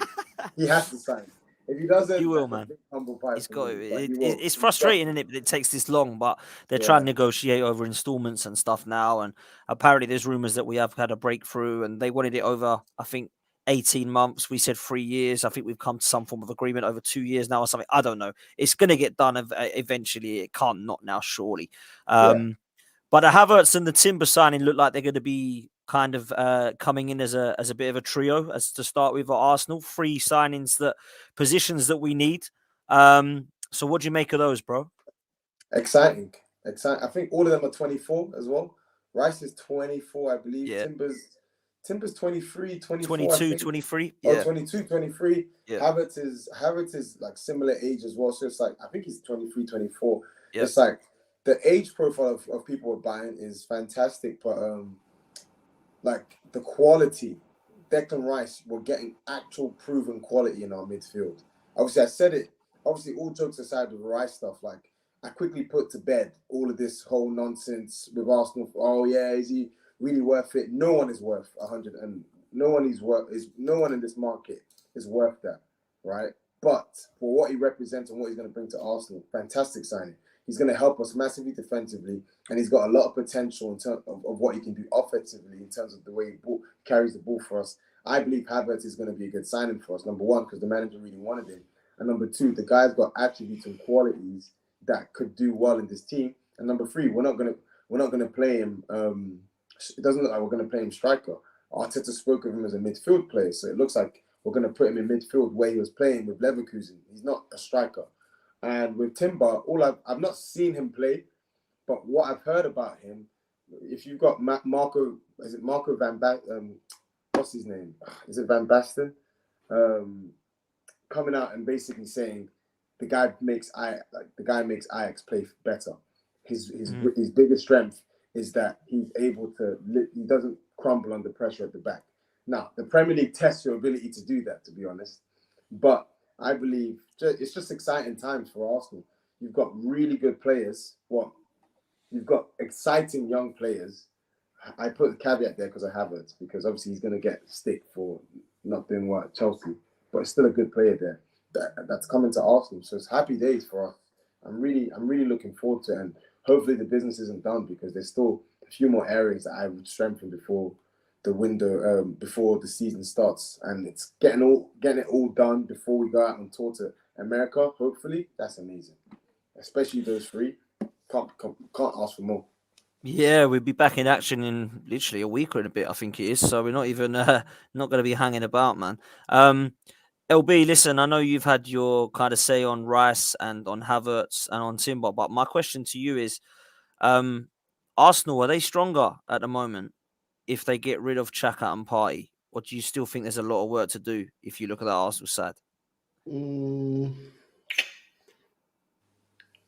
he has to sign. If he doesn't, you will, man. Humble pie. It's frustrating, isn't it? But it takes this long. But they're trying to negotiate over installments and stuff now. And apparently, there's rumors that we have had a breakthrough, and they wanted it over, I think, 18 months. We said 3 years. I think we've come to some form of agreement over 2 years now or something. I don't know. It's going to get done eventually. It can't not now, surely. But the Havertz and the Timber signing look like they're going to be kind of coming in as a bit of a trio as to start with at Arsenal. 3 signings, positions that we need. So what do you make of those, bro? Exciting. I think all of them are 24 as well. Rice is 24, I believe. Yeah. Timber's 23, 24, 22, 23. Yeah. 22, 23. Yeah. Havertz is like similar age as well. So it's like, I think he's 23, 24. Yeah. It's like the age profile of people we're buying is fantastic, but like the quality, Declan Rice, we're getting actual proven quality in our midfield. Obviously, I said it. Obviously, all jokes aside with Rice stuff, like I quickly put to bed all of this whole nonsense with Arsenal. Oh yeah, is he really worth it? No one is worth 100, and no one in this market is worth that, right? But for what he represents and what he's going to bring to Arsenal, fantastic signing. He's going to help us massively defensively, and he's got a lot of potential in terms of what he can do offensively in terms of the way he carries the ball for us. I believe Havertz is going to be a good signing for us. Number one, because the manager really wanted him, and number two, the guy's got attributes and qualities that could do well in this team. And number three, we're not gonna play him. It doesn't look like we're gonna play him striker. Arteta spoke of him as a midfield player, so it looks like we're gonna put him in midfield where he was playing with Leverkusen. He's not a striker. And with Timber, I've not seen him play, but what I've heard about him, if you've got Marco Van Basten, what's his name? Is it Van Basten? Coming out and basically saying the guy makes Ajax play better. His biggest strength is that he doesn't crumble under pressure at the back. Now, the Premier League tests your ability to do that, to be honest. But I believe it's just exciting times for Arsenal. You've got really good players. You've got exciting young players. I put the caveat there because I haven't, because obviously he's going to get stick for not doing well at Chelsea, but it's still a good player there that's coming to Arsenal. So it's happy days for us. I'm really looking forward to it, and hopefully the business isn't done, because there's still a few more areas that I would strengthen before the window, before the season starts, and it's getting it all done before we go out on tour to America. Hopefully, that's amazing, especially those three. Can't ask for more. Yeah, we'll be back in action in literally a week or in a bit, I think it is. So we're not even not going to be hanging about, man. LB, listen, I know you've had your kind of say on Rice and on Havertz and on Timber, but my question to you is, Arsenal, are they stronger at the moment if they get rid of Xhaka and Partey, or do you still think there's a lot of work to do if you look at that Arsenal side?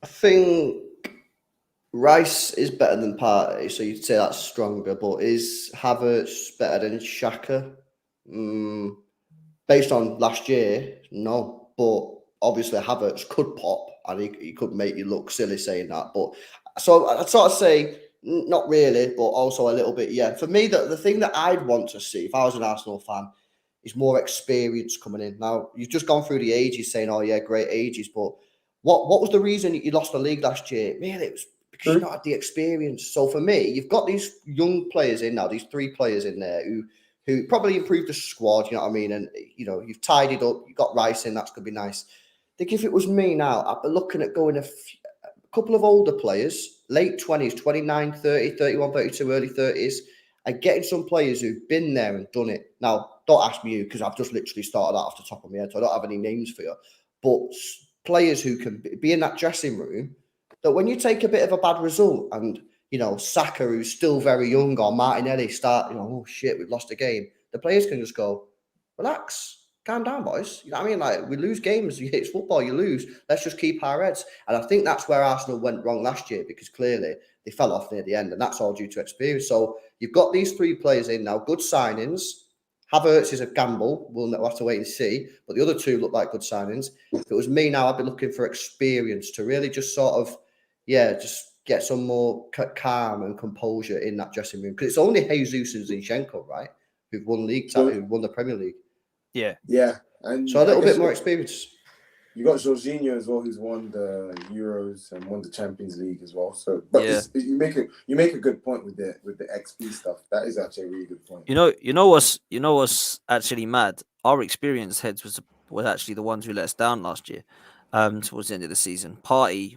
I think Rice is better than Partey, so you'd say that's stronger. But is Havertz better than Xhaka? Based on last year, no. But obviously Havertz could pop, and he could make you look silly saying that. But so I'd sort of say not really, but also a little bit. Yeah, for me, the thing that I'd want to see if I was an Arsenal fan is more experience coming in. Now you've just gone through the ages, saying, "Oh yeah, great ages," but what was the reason you lost the league last year? Really, it was because you not had the experience. So for me, you've got these young players in now, these three players in there who probably improved the squad, you know what I mean? And, you know, you've tidied up, you've got Rice in, that's going to be nice. I think if it was me now, I'd be looking at going a couple of older players, late 20s, 29, 30, 31, 32, early 30s, and getting some players who've been there and done it. Now, don't ask me who, because I've just literally started that off the top of my head, so I don't have any names for you. But players who can be in that dressing room, that when you take a bit of a bad result and, you know, Saka, who's still very young, or Martinelli start, you know, oh shit, we've lost a game. The players can just go, relax, calm down, boys. You know what I mean? Like, we lose games. It's football, you lose. Let's just keep our heads. And I think that's where Arsenal went wrong last year, because clearly they fell off near the end, and that's all due to experience. So you've got these three players in now, good signings. Havertz is a gamble. We'll have to wait and see. But the other two look like good signings. If it was me now, I'd be looking for experience to really just sort of, just get some more calm and composure in that dressing room, because it's only Jesus and Zinchenko, right, who've won who've won the Premier League. Yeah, and so a little bit more experience. You got Jorginho as well, who's won the Euros and won the Champions League as well. So, but you make a good point with the XP stuff. That is actually a really good point. You know what's actually mad? Our experienced heads was actually the ones who let us down last year. Towards the end of the season, Partey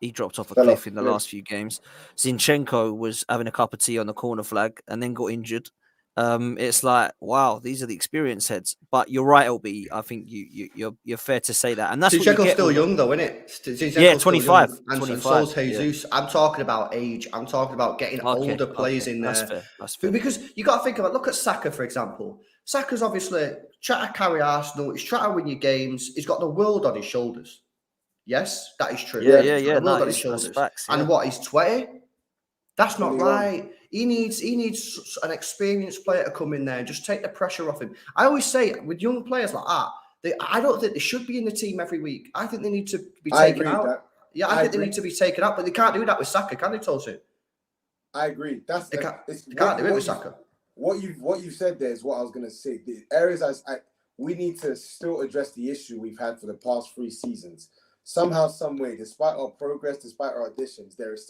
he dropped off a cliff in the last few games. Zinchenko was having a cup of tea on the corner flag and then got injured. It's like, wow, these are the experienced heads. But you're right, LB. I think you're fair to say that, and that's Zinchenko's what you get still young, though, isn't it? Yeah, 25. And 25. so's Jesus. Yeah. I'm talking about age. I'm talking about getting older players in there. That's fair. Because you got to think about. Look at Saka, for example. Saka's obviously trying to carry Arsenal. He's trying to win your games. He's got the world on his shoulders. Yes, that is true. Yeah. The world on his shoulders. Facts, and what? He's 20. That's not right. He needs an experienced player to come in there and just take the pressure off him. I always say with young players like that, I don't think they should be in the team every week. I think they need to be taken out. Yeah, I think they need to be taken out, but they can't do that with Saka, can they, Tosin? I agree. They can't do it with Saka. What you said there is what I was going to say. The areas we need to still address the issue we've had for the past 3 seasons. Somehow, some way, despite our progress, despite our additions, there is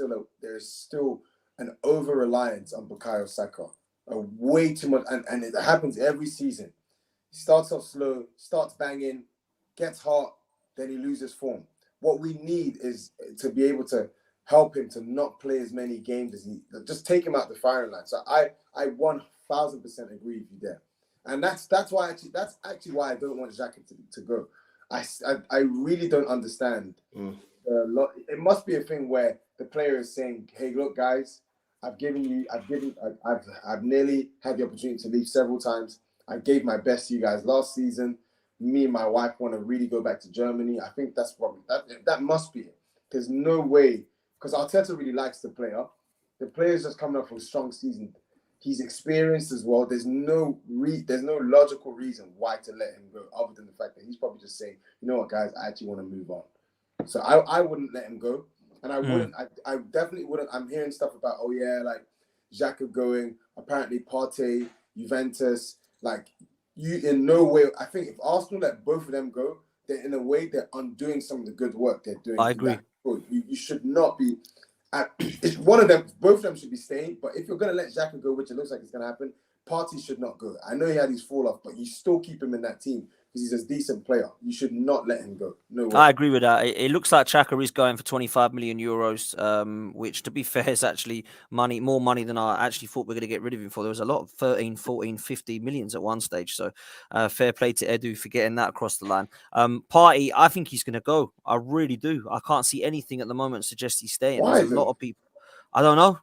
still an over-reliance on Bukayo Saka. Way too much, and it happens every season. He starts off slow, starts banging, gets hot, then he loses form. What we need is to be able to help him to not play as many games as just take him out the firing line. So I 1000% agree with you there, and that's actually why I don't want Xhaka to go. I really don't understand. It must be a thing where the player is saying, "Hey, look, guys, I've nearly had the opportunity to leave several times. I gave my best to you guys last season. Me and my wife want to really go back to Germany." I think that's probably that must be it. There's no way, because Arteta really likes the player. The player's just coming up from a strong season. He's experienced as well. There's no logical reason why to let him go, other than the fact that he's probably just saying, "You know what, guys, I actually want to move on." So I wouldn't let him go. And I wouldn't, I definitely wouldn't. I'm hearing stuff about, oh yeah, like Xhaka going, apparently Partey, Juventus, like you in no way. I think if Arsenal let both of them go, then in a way they're undoing some of the good work they're doing. I agree. You should not be. It's one of them, both of them should be staying. But if you're going to let Xhaka go, which it looks like it's going to happen, Partey should not go. I know he had his fall off, but you still keep him in that team because he's a decent player. You should not let him go. No way. I agree with that. It looks like Xhaka is going for 25 million euros, which, to be fair, is actually more money than I actually thought we were going to get rid of him for. There was a lot of 13, 14, 50 millions at one stage. So fair play to Edu for getting that across the line. Partey, I think he's going to go. I really do. I can't see anything at the moment suggest he's staying. Why There's a lot of people. I don't know.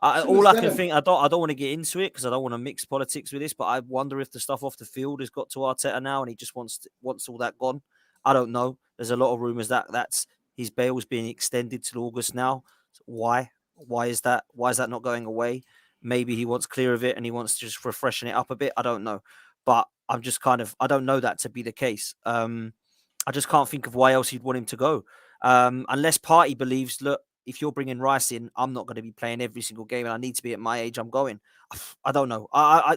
All I can think, I don't want to get into it because I don't want to mix politics with this, but I wonder if the stuff off the field has got to Arteta now and he just wants all that gone. I don't know. There's a lot of rumours that's his bail's being extended till August now. So why? Why is that? Why is that not going away? Maybe he wants clear of it and he wants to just refreshen it up a bit. I don't know. But I'm just I don't know that to be the case. I just can't think of why else he'd want him to go. Unless Partey believes, look, if you're bringing Rice in, I'm not going to be playing every single game, and I need to be at my age. I'm going. I don't know.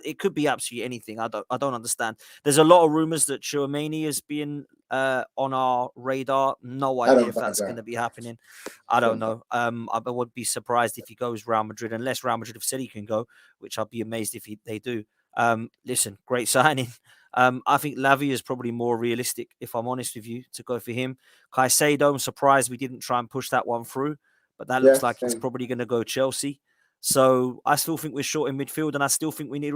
It could be absolutely anything. I don't understand. There's a lot of rumors that Tchouaméni is being on our radar. No idea if that's going to be happening. I don't know. I would be surprised if he goes Real Madrid, unless Real Madrid have said he can go, which I'd be amazed if they do. Listen, great signing. I think Lavia is probably more realistic, if I'm honest with you, to go for him. Caicedo, I'm surprised we didn't try and push that one through, but that looks like he's probably going to go Chelsea. So I still think we're short in midfield, and I still think we need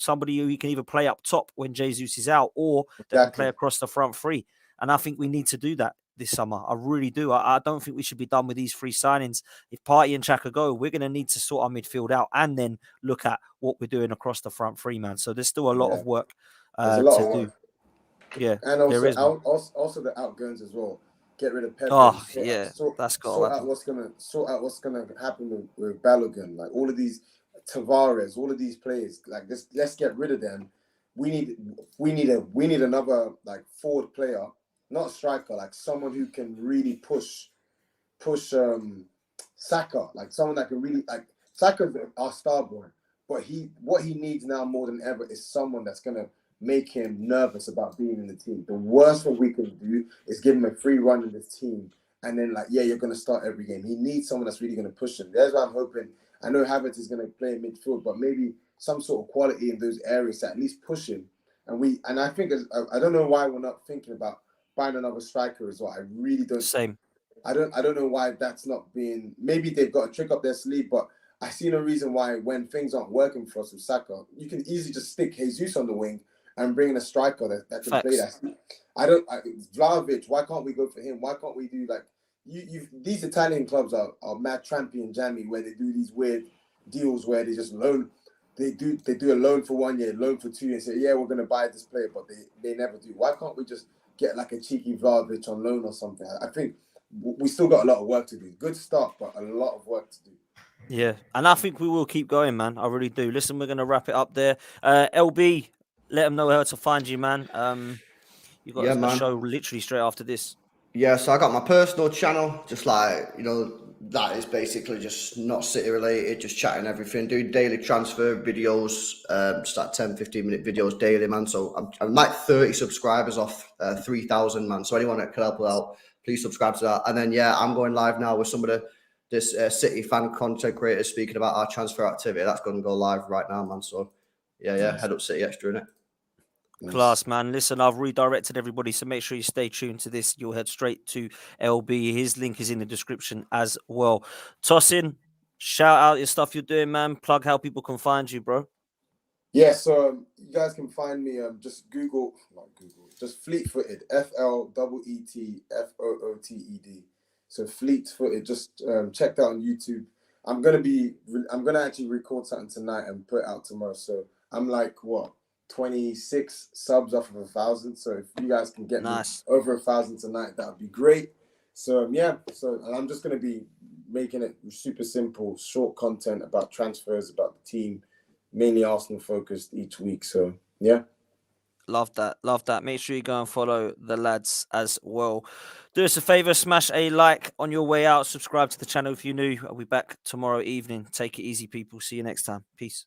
somebody who can either play up top when Jesus is out, or they can play across the front three. And I think we need to do that this summer. I really do. I don't think we should be done with these three signings. If Partey and Xhaka go, we're going to need to sort our midfield out and then look at what we're doing across the front three, man. So there's still a lot of work to do. Yeah, and also the outgoings as well. Get rid of Pepe. That's got sort out what's gonna happen with Balogun. Like all of these Tavares, all of these players. Like this, let's get rid of them. We need another like forward player, not striker, like someone who can really push Saka, like someone that can really like Saka's our star boy, but what he needs now more than ever is someone that's gonna make him nervous about being in the team. The worst what we can do is give him a free run in this team and then you're going to start every game. He needs someone that's really going to push him. That's why I'm hoping. I know Havertz is going to play in midfield, but maybe some sort of quality in those areas to at least push him. And I think I don't know why we're not thinking about buying another striker as well. I really don't. Same. I don't know why that's not being. Maybe they've got a trick up their sleeve, but I see no reason why when things aren't working for us with Saka, you can easily just stick Jesus on the wing and bring in a striker that can play that. Vlahovic, why can't we go for him? Why can't we do like these Italian clubs are mad trampy and jammy where they do these weird deals where they just loan. They do a loan for 1 year, loan for 2 years, and say, we're going to buy this player, but they never do. Why can't we just get like a cheeky Vlahovic on loan or something? I think we still got a lot of work to do. Good start, but a lot of work to do. Yeah, and I think we will keep going, man. I really do. Listen, we're going to wrap it up there. LB, let them know how to find you, man. You got a show literally straight after this. Yeah, so I got my personal channel, just like, that is basically just not City related, just chatting everything, do daily transfer videos, just like 10, 15-minute videos daily, man. So I'm like 30 subscribers off 3,000, man. So anyone that can help out, please subscribe to that. And then, I'm going live now with some of this City fan content creators speaking about our transfer activity. That's going to go live right now, man. So, head up City Extra, innit? Class, man. Listen, I've redirected everybody, so make sure you stay tuned to this. You'll head straight to LB. His link is in the description as well. Tosin, shout out your stuff you're doing, man. Plug how people can find you, bro. Yeah, so you guys can find me. Just just Fleet-footed. FLEETFOOTED. So Fleet-footed. Just check that on YouTube. I'm gonna actually record something tonight and put it out tomorrow. So I'm like 26 subs off of 1,000. So if you guys can get me over 1,000 tonight, that would be great. So and I'm just gonna be making it super simple, short content about transfers, about the team, mainly Arsenal focused each week. So Love that. Love that. Make sure you go and follow the lads as well. Do us a favor, smash a like on your way out. Subscribe to the channel if you're new. I'll be back tomorrow evening. Take it easy, people. See you next time. Peace.